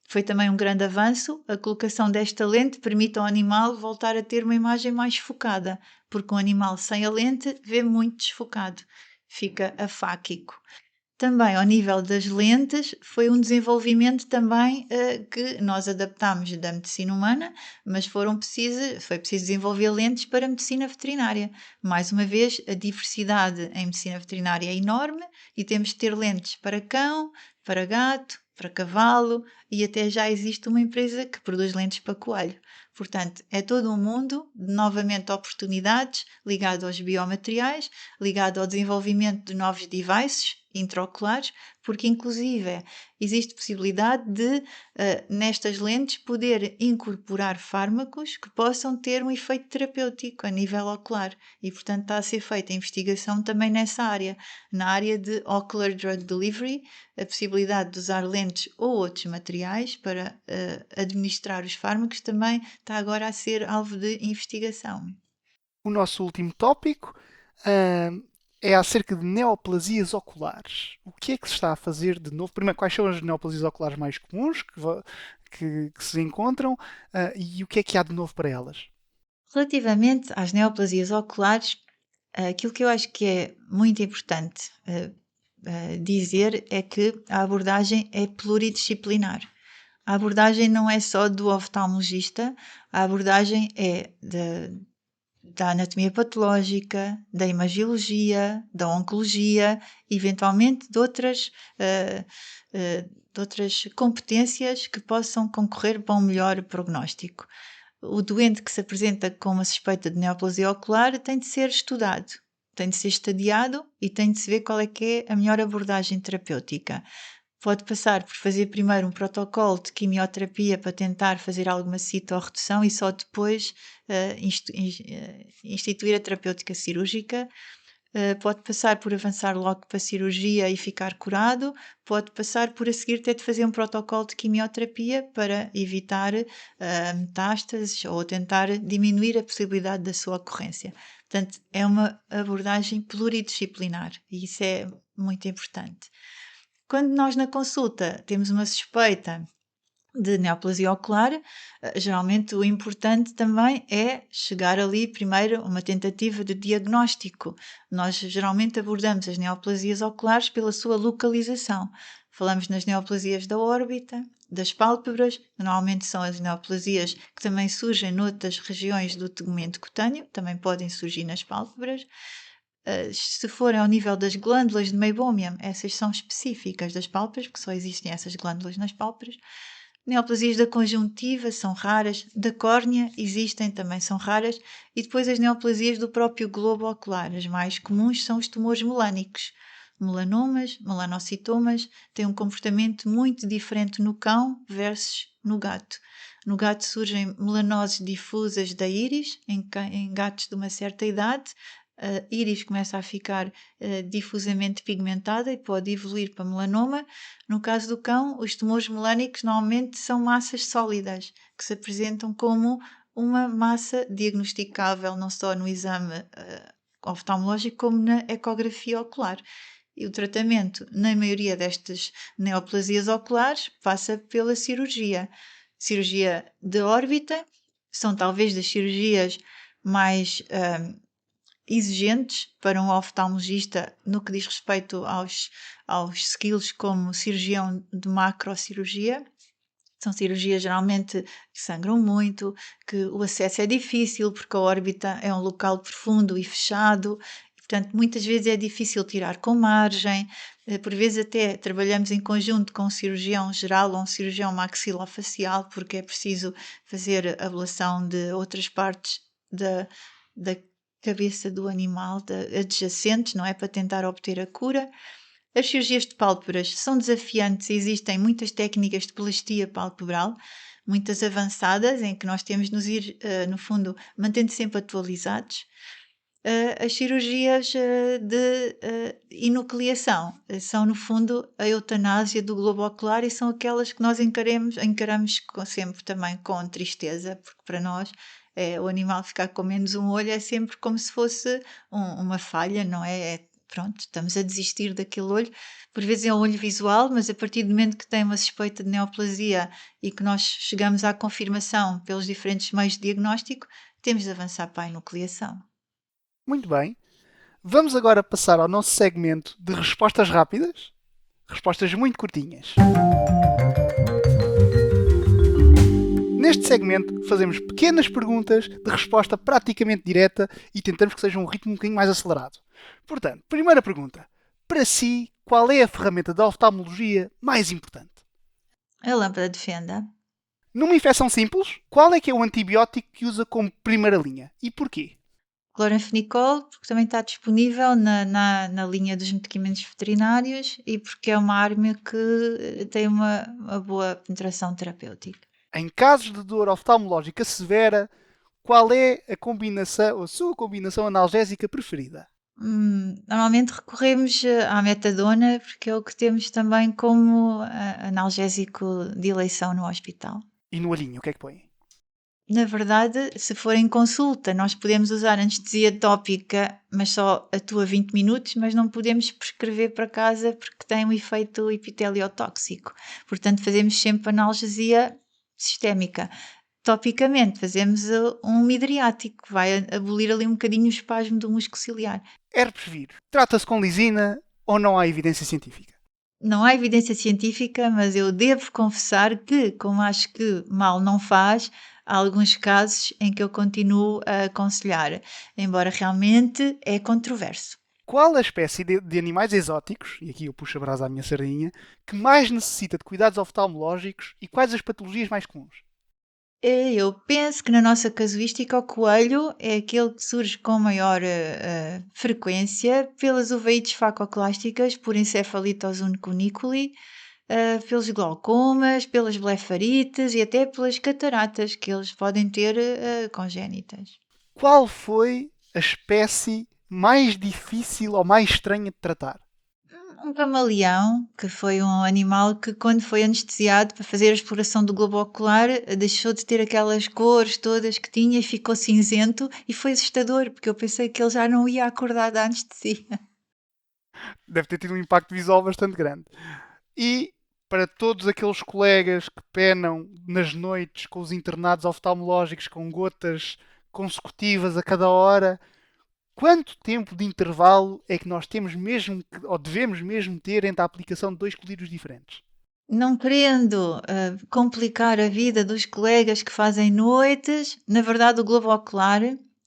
Foi também um grande avanço. A colocação desta lente permite ao animal voltar a ter uma imagem mais focada, porque um animal sem a lente vê muito desfocado, fica afáquico. Também ao nível das lentes, foi um desenvolvimento também que nós adaptámos da medicina humana, mas foi preciso desenvolver lentes para a medicina veterinária. Mais uma vez, a diversidade em medicina veterinária é enorme e temos de ter lentes para cão, para gato, para cavalo, e até já existe uma empresa que produz lentes para coelho. Portanto, é todo um mundo de novamente oportunidades ligado aos biomateriais, ligado ao desenvolvimento de novos devices intraoculares, porque inclusive existe possibilidade de, nestas lentes, poder incorporar fármacos que possam ter um efeito terapêutico a nível ocular, e portanto está a ser feita investigação também nessa área, na área de Ocular Drug Delivery, a possibilidade de usar lentes ou outros materiais para administrar os fármacos também está agora a ser alvo de investigação. O nosso último tópico é acerca de neoplasias oculares. O que é que se está a fazer de novo? Primeiro, quais são as neoplasias oculares mais comuns que se encontram e o que é que há de novo para elas? Relativamente às neoplasias oculares, aquilo que eu acho que é muito importante dizer é que a abordagem é pluridisciplinar. A abordagem não é só do oftalmologista, a abordagem é da anatomia patológica, da imagiologia, da oncologia, eventualmente de outras competências que possam concorrer para um melhor prognóstico. O doente que se apresenta com uma suspeita de neoplasia ocular tem de ser estudado, tem de ser estadiado e tem de se ver qual é que é a melhor abordagem terapêutica. Pode passar por fazer primeiro um protocolo de quimioterapia para tentar fazer alguma citorredução e só depois instituir a terapêutica cirúrgica. Pode passar por avançar logo para a cirurgia e ficar curado, pode passar por a seguir ter de fazer um protocolo de quimioterapia para evitar metástases ou tentar diminuir a possibilidade da sua ocorrência. Portanto, é uma abordagem pluridisciplinar e isso é muito importante. Quando nós na consulta temos uma suspeita de neoplasia ocular, geralmente o importante também é chegar ali primeiro a uma tentativa de diagnóstico. Nós geralmente abordamos as neoplasias oculares pela sua localização. Falamos nas neoplasias da órbita, das pálpebras, normalmente são as neoplasias que também surgem noutras regiões do tegumento cutâneo, também podem surgir nas pálpebras. Se forem ao nível das glândulas de Meibomian, essas são específicas das pálpebras, porque só existem essas glândulas nas pálpebras. Neoplasias da conjuntiva são raras, da córnea existem, também são raras, e depois as neoplasias do próprio globo ocular. As mais comuns são os tumores melânicos. Melanomas, melanocitomas, têm um comportamento muito diferente no cão versus no gato. No gato surgem melanoses difusas da íris, em gatos de uma certa idade. A íris começa a ficar difusamente pigmentada e pode evoluir para melanoma. No caso do cão, os tumores melânicos normalmente são massas sólidas, que se apresentam como uma massa diagnosticável não só no exame oftalmológico como na ecografia ocular. E o tratamento, na maioria destas neoplasias oculares, passa pela cirurgia. Cirurgia de órbita são talvez das cirurgias mais exigentes para um oftalmologista no que diz respeito aos skills como cirurgião de macrocirurgia. São cirurgias geralmente que sangram muito, que o acesso é difícil porque a órbita é um local profundo e fechado, e, portanto muitas vezes é difícil tirar com margem, por vezes até trabalhamos em conjunto com um cirurgião geral ou um cirurgião maxilofacial porque é preciso fazer a ablação de outras partes da cabeça do animal, adjacentes, não é? Para tentar obter a cura. As cirurgias de pálpebras são desafiantes, existem muitas técnicas de plastia palpebral, muitas avançadas, em que nós temos de nos ir, no fundo, mantendo sempre atualizados. As cirurgias de enucleação são, no fundo, a eutanásia do globo ocular e são aquelas que nós encaramos sempre também com tristeza, porque para nós o animal ficar com menos um olho é sempre como se fosse uma falha, não é? Pronto, estamos a desistir daquele olho. Por vezes é um olho visual, mas a partir do momento que tem uma suspeita de neoplasia e que nós chegamos à confirmação pelos diferentes meios de diagnóstico, temos de avançar para a enucleação. Muito bem. Vamos agora passar ao nosso segmento de respostas rápidas. Respostas muito curtinhas. Neste segmento fazemos pequenas perguntas de resposta praticamente direta e tentamos que seja um ritmo um bocadinho mais acelerado. Portanto, primeira pergunta. Para si, qual é a ferramenta da oftalmologia mais importante? A lâmpada de fenda. Numa infecção simples, qual é que é o antibiótico que usa como primeira linha e porquê? Cloranfenicol, porque também está disponível na linha dos medicamentos veterinários e porque é uma arma que tem uma boa penetração terapêutica. Em casos de dor oftalmológica severa, qual é a sua combinação analgésica preferida? Normalmente recorremos à metadona porque é o que temos também como analgésico de eleição no hospital. E no olhinho, o que é que põe? Na verdade, se for em consulta, nós podemos usar anestesia tópica, mas só atua 20 minutos, mas não podemos prescrever para casa porque tem um efeito epiteliotóxico. Portanto, fazemos sempre analgesia sistémica. Topicamente, fazemos um midriático, que vai abolir ali um bocadinho o espasmo do músculo ciliar. Herpes vírus. Trata-se com lisina ou não há evidência científica? Não há evidência científica, mas eu devo confessar que, como acho que mal não faz, há alguns casos em que eu continuo a aconselhar, embora realmente é controverso. Qual a espécie de animais exóticos, e aqui eu puxo a brasa à minha sardinha, que mais necessita de cuidados oftalmológicos e quais as patologias mais comuns? Eu penso que na nossa casuística o coelho é aquele que surge com maior frequência pelas uveites facoclásticas, por encefalitos unicuniculi, pelos glaucomas, pelas blefarites e até pelas cataratas que eles podem ter congénitas. Qual foi a espécie mais difícil ou mais estranha de tratar? Um camaleão, que foi um animal que, quando foi anestesiado para fazer a exploração do globo ocular, deixou de ter aquelas cores todas que tinha e ficou cinzento e foi assustador, porque eu pensei que ele já não ia acordar da anestesia. Deve ter tido um impacto visual bastante grande. E para todos aqueles colegas que penam nas noites com os internados oftalmológicos com gotas consecutivas a cada hora, quanto tempo de intervalo é que nós temos mesmo, ou devemos mesmo ter entre a aplicação de 2 colírios diferentes? Não querendo complicar a vida dos colegas que fazem noites, na verdade o globo ocular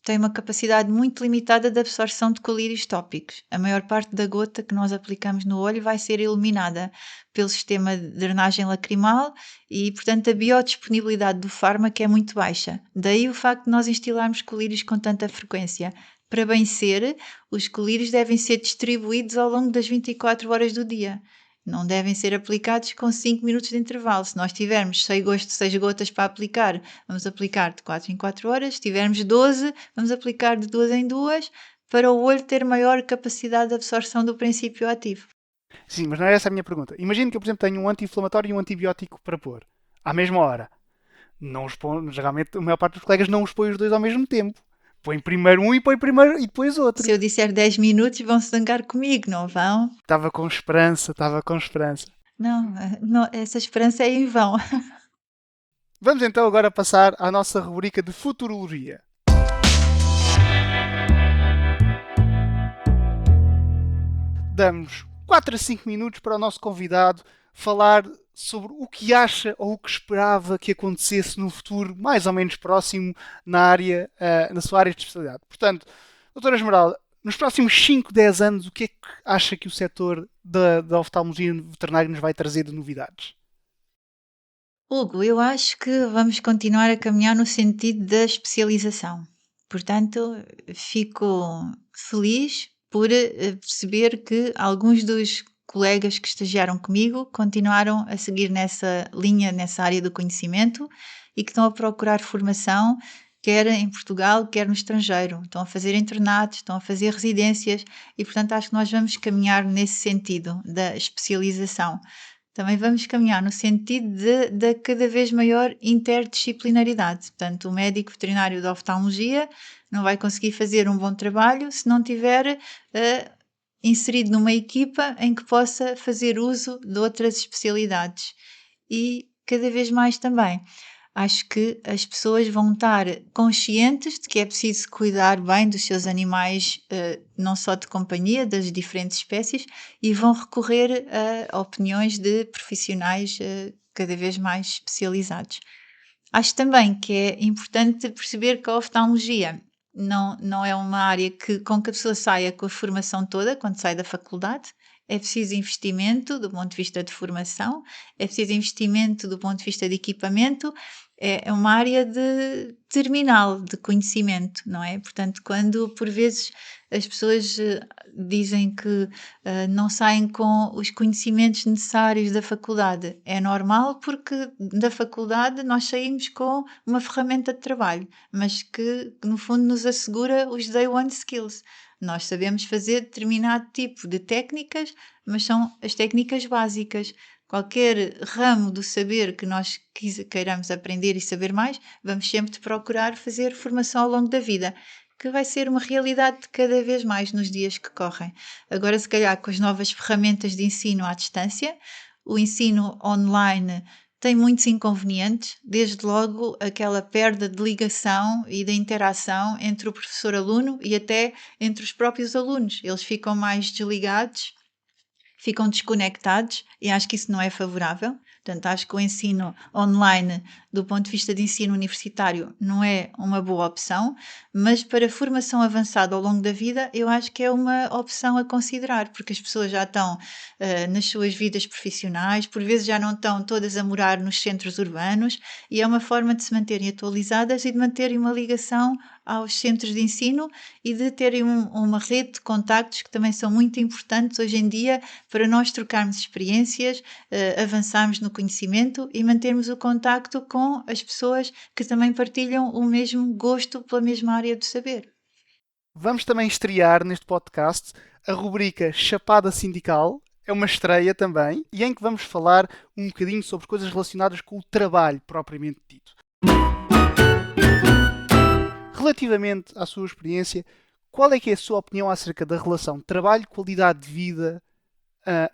tem uma capacidade muito limitada de absorção de colírios tópicos. A maior parte da gota que nós aplicamos no olho vai ser eliminada pelo sistema de drenagem lacrimal e, portanto, a biodisponibilidade do fármaco é muito baixa. Daí o facto de nós instilarmos colírios com tanta frequência. Para bem ser, os colírios devem ser distribuídos ao longo das 24 horas do dia. Não devem ser aplicados com 5 minutos de intervalo. Se nós tivermos 6 gotas para aplicar, vamos aplicar de 4 em 4 horas. Se tivermos 12, vamos aplicar de 2 em 2, para o olho ter maior capacidade de absorção do princípio ativo. Sim, mas não é essa a minha pergunta. Imagino que eu, por exemplo, tenho um anti-inflamatório e um antibiótico para pôr, à mesma hora. Não os põe, geralmente a maior parte dos colegas não os põe os dois ao mesmo tempo. Põe primeiro um e põe primeiro e depois outro. Se eu disser 10 minutos, vão se zangar comigo, não vão? Estava com esperança, estava com esperança. Não, essa esperança é em vão. Vamos então agora passar à nossa rubrica de futurologia. Damos 4 a 5 minutos para o nosso convidado falar sobre o que acha ou o que esperava que acontecesse no futuro mais ou menos próximo na sua área de especialidade. Portanto, doutora Esmeralda, nos próximos 5, 10 anos, o que é que acha que o setor da oftalmologia veterinária nos vai trazer de novidades? Hugo, eu acho que vamos continuar a caminhar no sentido da especialização. Portanto, fico feliz por perceber que alguns dos colegas que estagiaram comigo continuaram a seguir nessa linha, nessa área do conhecimento e que estão a procurar formação, quer em Portugal, quer no estrangeiro. Estão a fazer internatos, estão a fazer residências e, portanto, acho que nós vamos caminhar nesse sentido da especialização. Também vamos caminhar no sentido da cada vez maior interdisciplinaridade. Portanto, o médico veterinário da oftalmologia não vai conseguir fazer um bom trabalho se não tiver inserido numa equipa em que possa fazer uso de outras especialidades. E cada vez mais também. Acho que as pessoas vão estar conscientes de que é preciso cuidar bem dos seus animais, não só de companhia, das diferentes espécies, e vão recorrer a opiniões de profissionais cada vez mais especializados. Acho também que é importante perceber que a oftalmologia não é uma área com que a pessoa saia com a formação toda quando sai da faculdade. É preciso investimento do ponto de vista de formação, é preciso investimento do ponto de vista de equipamento, é uma área de terminal de conhecimento, não é? Portanto, quando por vezes as pessoas dizem que não saem com os conhecimentos necessários da faculdade, é normal porque da faculdade nós saímos com uma ferramenta de trabalho, mas que no fundo nos assegura os day one skills. Nós sabemos fazer determinado tipo de técnicas, mas são as técnicas básicas. Qualquer ramo do saber que nós queiramos aprender e saber mais, vamos sempre procurar fazer formação ao longo da vida, que vai ser uma realidade de cada vez mais nos dias que correm. Agora, se calhar, com as novas ferramentas de ensino à distância, o ensino online tem muitos inconvenientes, desde logo aquela perda de ligação e da interação entre o professor-aluno e até entre os próprios alunos. Eles ficam mais desligados, ficam desconectados e acho que isso não é favorável. Portanto, acho que o ensino online, do ponto de vista de ensino universitário, não é uma boa opção, mas para formação avançada ao longo da vida, eu acho que é uma opção a considerar, porque as pessoas já estão nas suas vidas profissionais, por vezes já não estão todas a morar nos centros urbanos, e é uma forma de se manterem atualizadas e de manterem uma ligação aos centros de ensino e de terem uma rede de contactos que também são muito importantes hoje em dia para nós trocarmos experiências, avançarmos no conhecimento e mantermos o contacto com as pessoas que também partilham o mesmo gosto pela mesma área do saber. Vamos também estrear neste podcast a rubrica Chapada Sindical. É uma estreia também, e em que vamos falar um bocadinho sobre coisas relacionadas com o trabalho propriamente dito. Relativamente à sua experiência, qual é que é a sua opinião acerca da relação trabalho-qualidade de vida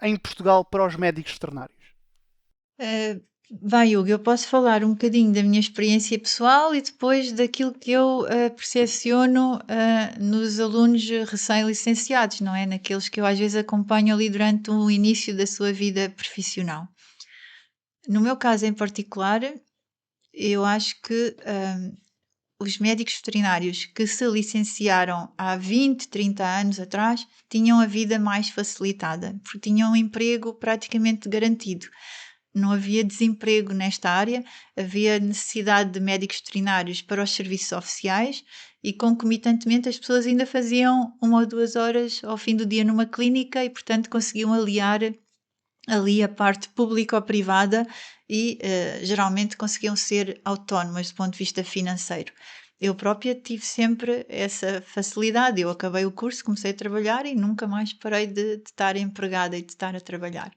em Portugal para os médicos veterinários? Vai, Hugo, eu posso falar um bocadinho da minha experiência pessoal e depois daquilo que eu percepciono nos alunos recém-licenciados, não é? Naqueles que eu às vezes acompanho ali durante o início da sua vida profissional. No meu caso em particular, eu acho que os médicos veterinários que se licenciaram há 20, 30 anos atrás tinham a vida mais facilitada, porque tinham um emprego praticamente garantido. Não havia desemprego nesta área, havia necessidade de médicos veterinários para os serviços oficiais e, concomitantemente, as pessoas ainda faziam 1 ou 2 horas ao fim do dia numa clínica e, portanto, conseguiam aliar ali a parte pública ou privada e geralmente conseguiam ser autónomas do ponto de vista financeiro. Eu própria tive sempre essa facilidade. Eu acabei o curso, comecei a trabalhar e nunca mais parei de estar empregada e de estar a trabalhar.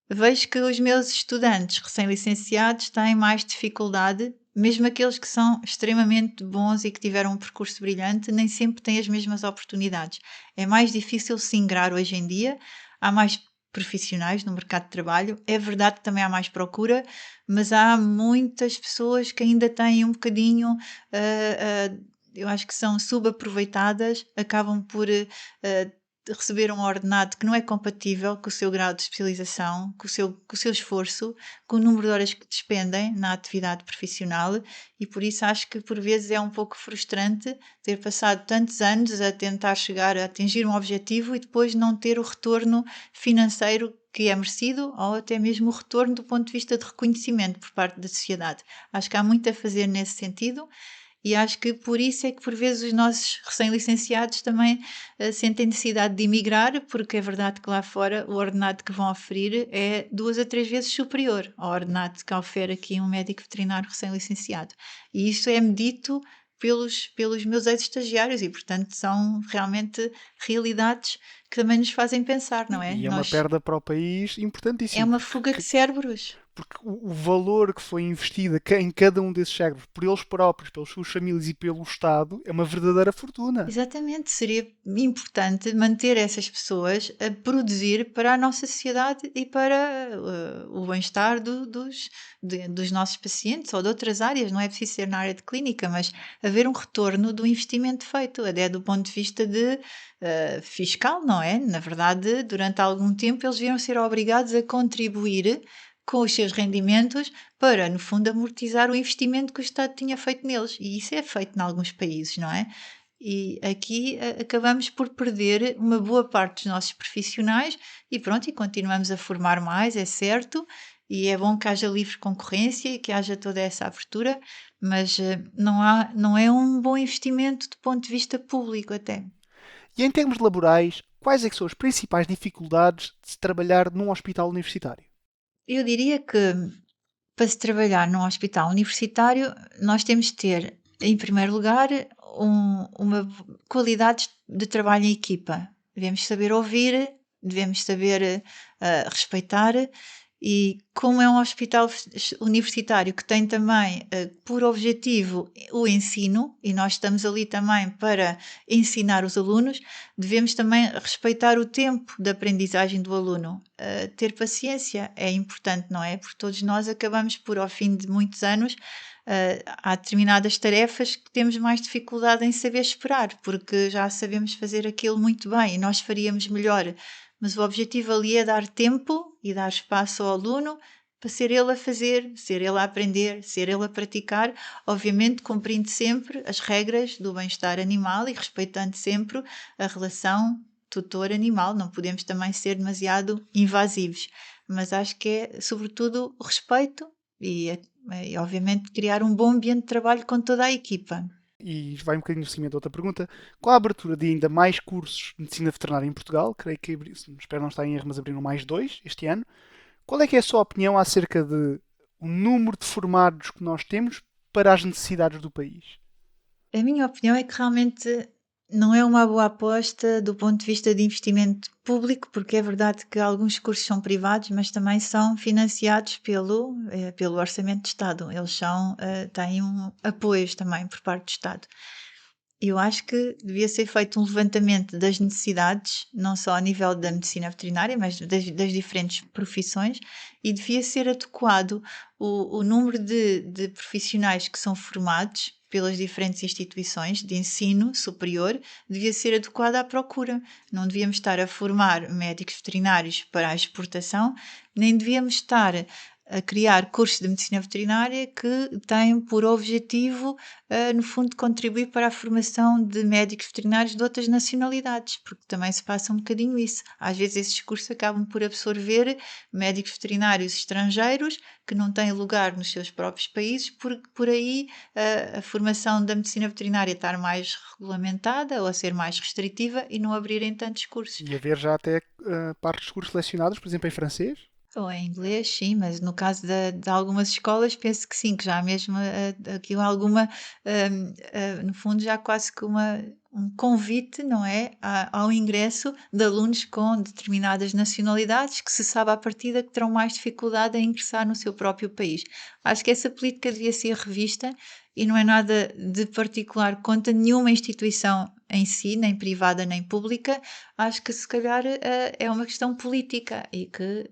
Vejo que os meus estudantes recém-licenciados têm mais dificuldade, mesmo aqueles que são extremamente bons e que tiveram um percurso brilhante, nem sempre têm as mesmas oportunidades. É mais difícil se ingrar hoje em dia, há mais profissionais no mercado de trabalho. É verdade que também há mais procura, mas há muitas pessoas que ainda têm um bocadinho, eu acho que são subaproveitadas, acabam por receber um ordenado que não é compatível com o seu grau de especialização, com o seu esforço, com o número de horas que despendem na atividade profissional, e por isso acho que por vezes é um pouco frustrante ter passado tantos anos a tentar chegar a atingir um objetivo e depois não ter o retorno financeiro que é merecido, ou até mesmo o retorno do ponto de vista de reconhecimento por parte da sociedade. Acho que há muito a fazer nesse sentido. E acho que por isso é que por vezes os nossos recém-licenciados também sentem necessidade de emigrar, porque é verdade que lá fora o ordenado que vão oferir é 2 a 3 vezes superior ao ordenado que ofere aqui um médico veterinário recém-licenciado. E isso é-me dito pelos meus ex-estagiários e, portanto, são realmente realidades que também nos fazem pensar, não é? E é uma perda para o país É importantíssima, uma fuga de cérebros. porque o valor que foi investido em cada um desses cérebros, por eles próprios, pelas suas famílias e pelo Estado, é uma verdadeira fortuna. Exatamente, seria importante manter essas pessoas a produzir para a nossa sociedade e para o bem-estar dos nossos pacientes ou de outras áreas. Não é preciso ser na área de clínica, mas haver um retorno do investimento feito, até do ponto de vista de fiscal, não é? Na verdade, durante algum tempo eles viram ser obrigados a contribuir com os seus rendimentos para, no fundo, amortizar o investimento que o Estado tinha feito neles. E isso é feito em alguns países, não é? E aqui acabamos por perder uma boa parte dos nossos profissionais e pronto, e continuamos a formar mais, é certo, e é bom que haja livre concorrência e que haja toda essa abertura, mas não é um bom investimento do ponto de vista público até. E em termos laborais, quais é que são as principais dificuldades de se trabalhar num hospital universitário? Eu diria que para se trabalhar num hospital universitário, nós temos de ter, em primeiro lugar, uma qualidade de trabalho em equipa. Devemos saber ouvir, devemos saber respeitar, e como é um hospital universitário que tem também por objetivo o ensino, e nós estamos ali também para ensinar os alunos, devemos também respeitar o tempo de aprendizagem do aluno. Ter paciência é importante, não é? Porque todos nós acabamos por, ao fim de muitos anos, há determinadas tarefas que temos mais dificuldade em saber esperar, porque já sabemos fazer aquilo muito bem e nós faríamos melhor. Mas o objetivo ali é dar tempo e dar espaço ao aluno para ser ele a fazer, ser ele a aprender, ser ele a praticar, obviamente cumprindo sempre as regras do bem-estar animal e respeitando sempre a relação tutor-animal. Não podemos também ser demasiado invasivos, mas acho que é sobretudo o respeito e obviamente criar um bom ambiente de trabalho com toda a equipa. E vai um bocadinho no seguimento da outra pergunta. Com a abertura de ainda mais cursos de medicina veterinária em Portugal, creio que espero não estar em erro, mas abriram mais dois este ano. Qual é que é a sua opinião acerca de o número de formados que nós temos para as necessidades do país? A minha opinião é que realmente não é uma boa aposta do ponto de vista de investimento público, porque é verdade que alguns cursos são privados, mas também são financiados pelo Orçamento de Estado. Eles têm apoios também por parte do Estado. Eu acho que devia ser feito um levantamento das necessidades, não só a nível da medicina veterinária, mas das diferentes profissões, e devia ser adequado o número de profissionais que são formados pelas diferentes instituições de ensino superior, devia ser adequado à procura. Não devíamos estar a formar médicos veterinários para a exportação, nem devíamos estar a criar cursos de medicina veterinária que têm por objetivo, no fundo, contribuir para a formação de médicos veterinários de outras nacionalidades, porque também se passa um bocadinho isso. Às vezes esses cursos acabam por absorver médicos veterinários estrangeiros que não têm lugar nos seus próprios países, por aí a formação da medicina veterinária estar mais regulamentada ou a ser mais restritiva e não abrirem tantos cursos. E haver já até partes de cursos selecionados, por exemplo, em francês. Ou em inglês, sim, mas no caso de algumas escolas, penso que sim, que já há mesmo aqui alguma, no fundo, já quase que um convite, não é? Ao ingresso de alunos com determinadas nacionalidades que se sabe à partida que terão mais dificuldade em ingressar no seu próprio país. Acho que essa política devia ser revista e não é nada de particular contra nenhuma instituição em si, nem privada nem pública. Acho que se calhar é uma questão política e que,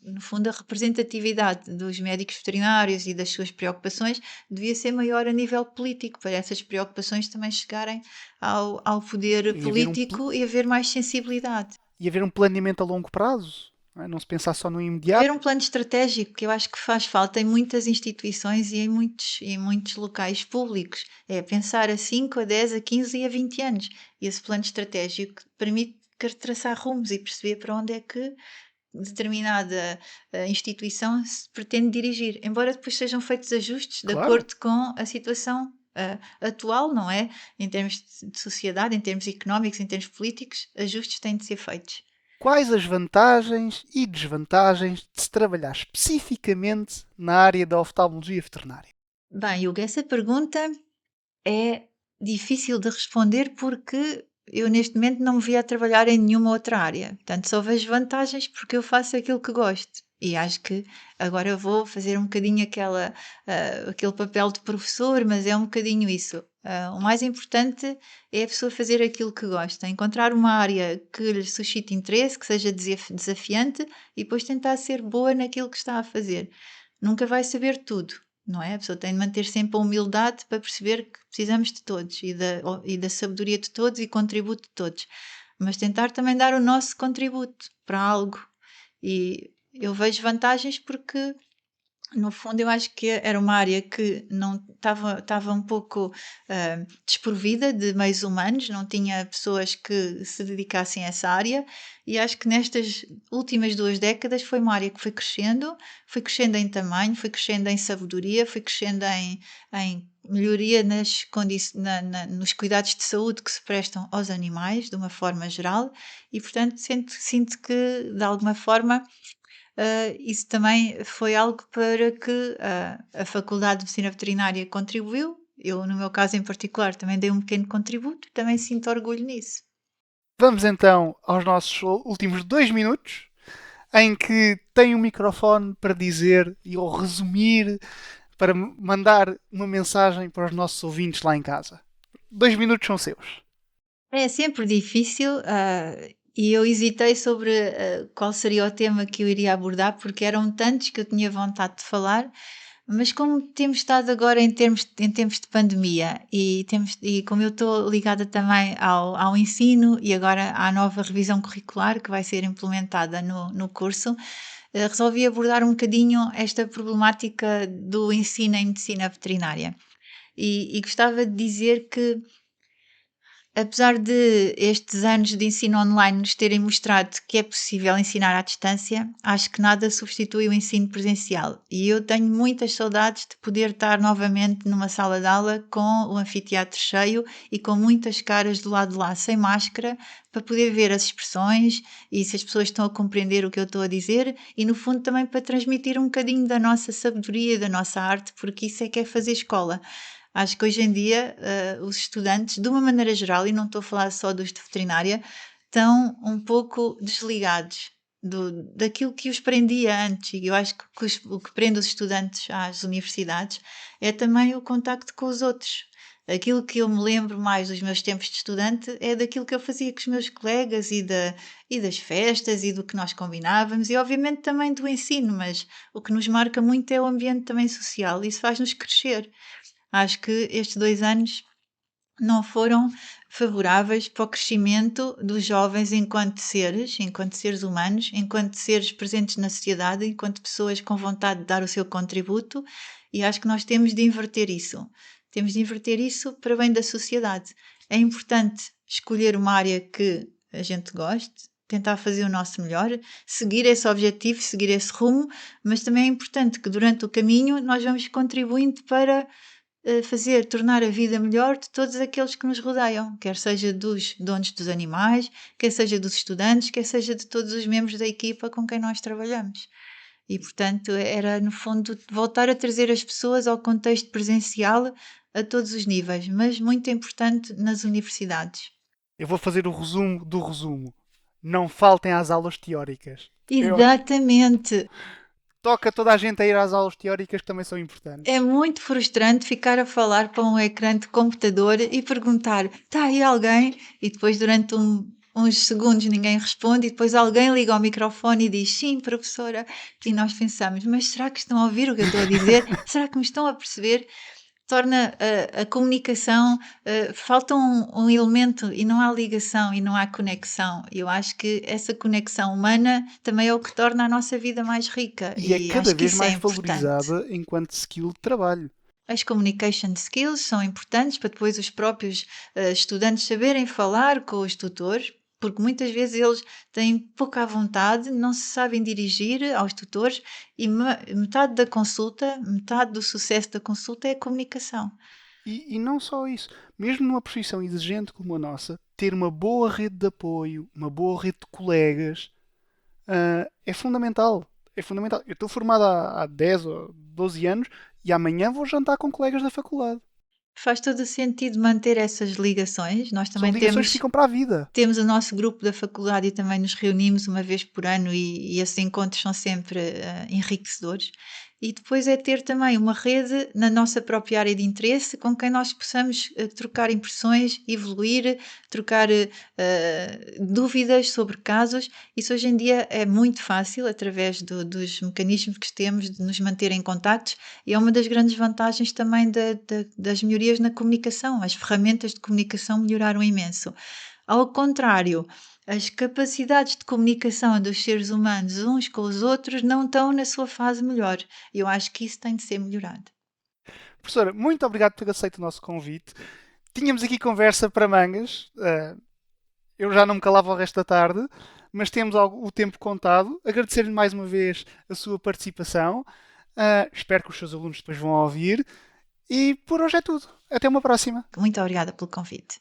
no fundo, a representatividade dos médicos veterinários e das suas preocupações devia ser maior a nível político, para essas preocupações também chegarem ao poder E haver político e haver mais sensibilidade. e haver um planeamento a longo prazo. Não se pensar só no imediato. Haver um plano estratégico que eu acho que faz falta em muitas instituições e em muitos locais públicos. É pensar a 5, a 10, a 15 e a 20 anos. E esse plano estratégico permite traçar rumos e perceber para onde é que determinada instituição se pretende dirigir. Embora depois sejam feitos ajustes de Claro. acordo com a situação atual, não é? Em termos de sociedade, em termos económicos, em termos políticos, ajustes têm de ser feitos. Quais as vantagens e desvantagens de se trabalhar especificamente na área da oftalmologia veterinária? Bem, Hugo, essa pergunta é difícil de responder porque eu neste momento não me via a trabalhar em nenhuma outra área. Portanto, só vejo vantagens porque eu faço aquilo que gosto. E acho que agora eu vou fazer um bocadinho aquele papel de professor, mas é um bocadinho isso. O mais importante é a pessoa fazer aquilo que gosta, encontrar uma área que lhe suscite interesse, que seja desafiante e depois tentar ser boa naquilo que está a fazer. Nunca vai saber tudo, não é? A pessoa tem de manter sempre a humildade para perceber que precisamos de todos e da sabedoria de todos e contributo de todos, mas tentar também dar o nosso contributo para algo. E eu vejo vantagens porque, no fundo, eu acho que era uma área que não estava um pouco desprovida de meios humanos, não tinha pessoas que se dedicassem a essa área, e acho que nestas últimas 2 décadas foi uma área que foi crescendo em tamanho, foi crescendo em sabedoria, foi crescendo em melhoria nos cuidados de saúde que se prestam aos animais, de uma forma geral, e portanto sinto que, de alguma forma, isso também foi algo para que a Faculdade de Medicina Veterinária contribuiu. Eu, no meu caso em particular, também dei um pequeno contributo e também sinto orgulho nisso. Vamos então aos nossos últimos 2 minutos, em que tem um microfone para dizer ou resumir, para mandar uma mensagem para os nossos ouvintes lá em casa. 2 minutos são seus. É sempre difícil, e eu hesitei sobre qual seria o tema que eu iria abordar, porque eram tantos que eu tinha vontade de falar, mas como temos estado agora em tempos de pandemia e como eu estou ligada também ao ensino e agora à nova revisão curricular que vai ser implementada no curso, resolvi abordar um bocadinho esta problemática do ensino em medicina veterinária. E gostava de dizer que, apesar de estes anos de ensino online nos terem mostrado que é possível ensinar à distância, acho que nada substitui o ensino presencial. E eu tenho muitas saudades de poder estar novamente numa sala de aula com o anfiteatro cheio e com muitas caras do lado de lá sem máscara, para poder ver as expressões e se as pessoas estão a compreender o que eu estou a dizer e, no fundo, também para transmitir um bocadinho da nossa sabedoria, da nossa arte, porque isso é que é fazer escola. Acho que hoje em dia os estudantes, de uma maneira geral, e não estou a falar só dos de veterinária, estão um pouco desligados daquilo que os prendia antes. E eu acho que o que prende os estudantes às universidades é também o contacto com os outros. Aquilo que eu me lembro mais dos meus tempos de estudante é daquilo que eu fazia com os meus colegas e das festas e do que nós combinávamos e obviamente também do ensino, mas o que nos marca muito é o ambiente também social e isso faz-nos crescer. Acho que estes 2 anos não foram favoráveis para o crescimento dos jovens enquanto seres humanos, enquanto seres presentes na sociedade, enquanto pessoas com vontade de dar o seu contributo, e acho que nós temos de inverter isso. Temos de inverter isso para bem da sociedade. É importante escolher uma área que a gente goste, tentar fazer o nosso melhor, seguir esse objetivo, seguir esse rumo, mas também é importante que durante o caminho nós vamos contribuindo para tornar a vida melhor de todos aqueles que nos rodeiam, quer seja dos donos dos animais, quer seja dos estudantes, quer seja de todos os membros da equipa com quem nós trabalhamos. E, portanto, era, no fundo, voltar a trazer as pessoas ao contexto presencial a todos os níveis, mas muito importante nas universidades. Eu vou fazer o resumo do resumo. Não faltem às aulas teóricas. Exatamente! Toca toda a gente a ir às aulas teóricas que também são importantes. É muito frustrante ficar a falar para um ecrã de computador e perguntar: está aí alguém? E depois, durante uns segundos, ninguém responde, e depois alguém liga ao microfone e diz: sim, professora. E nós pensamos: mas será que estão a ouvir o que eu estou a dizer? Será que me estão a perceber? Torna a comunicação, falta um elemento e não há ligação e não há conexão. Eu acho que essa conexão humana também é o que torna a nossa vida mais rica E é e cada acho que vez isso é mais importante. valorizada enquanto skill de trabalho. As communication skills são importantes para depois os próprios estudantes saberem falar com os tutores, porque muitas vezes eles têm pouca vontade, não se sabem dirigir aos tutores e metade da consulta, metade do sucesso da consulta é a comunicação. E não só isso. Mesmo numa profissão exigente como a nossa, ter uma boa rede de apoio, uma boa rede de colegas, é fundamental. É fundamental. Eu estou formado há 10 ou 12 anos e amanhã vou jantar com colegas da faculdade. Faz todo o sentido manter essas ligações. Nós São também ligações que ficam para a vida. temos o nosso grupo da faculdade e também nos reunimos uma vez por ano e esses encontros são sempre enriquecedores. E depois é ter também uma rede na nossa própria área de interesse com quem nós possamos trocar impressões, evoluir, trocar dúvidas sobre casos. Isso hoje em dia é muito fácil através dos mecanismos que temos de nos manter em contactos e é uma das grandes vantagens também das melhorias na comunicação. As ferramentas de comunicação melhoraram imenso. Ao contrário, as capacidades de comunicação dos seres humanos uns com os outros não estão na sua fase melhor. Eu acho que isso tem de ser melhorado. Professora, muito obrigado por ter aceito o nosso convite. Tínhamos aqui conversa para mangas. Eu já não me calava o resto da tarde, mas temos o tempo contado. Agradecer-lhe mais uma vez a sua participação. Espero que os seus alunos depois vão ouvir. E por hoje é tudo. Até uma próxima. Muito obrigada pelo convite.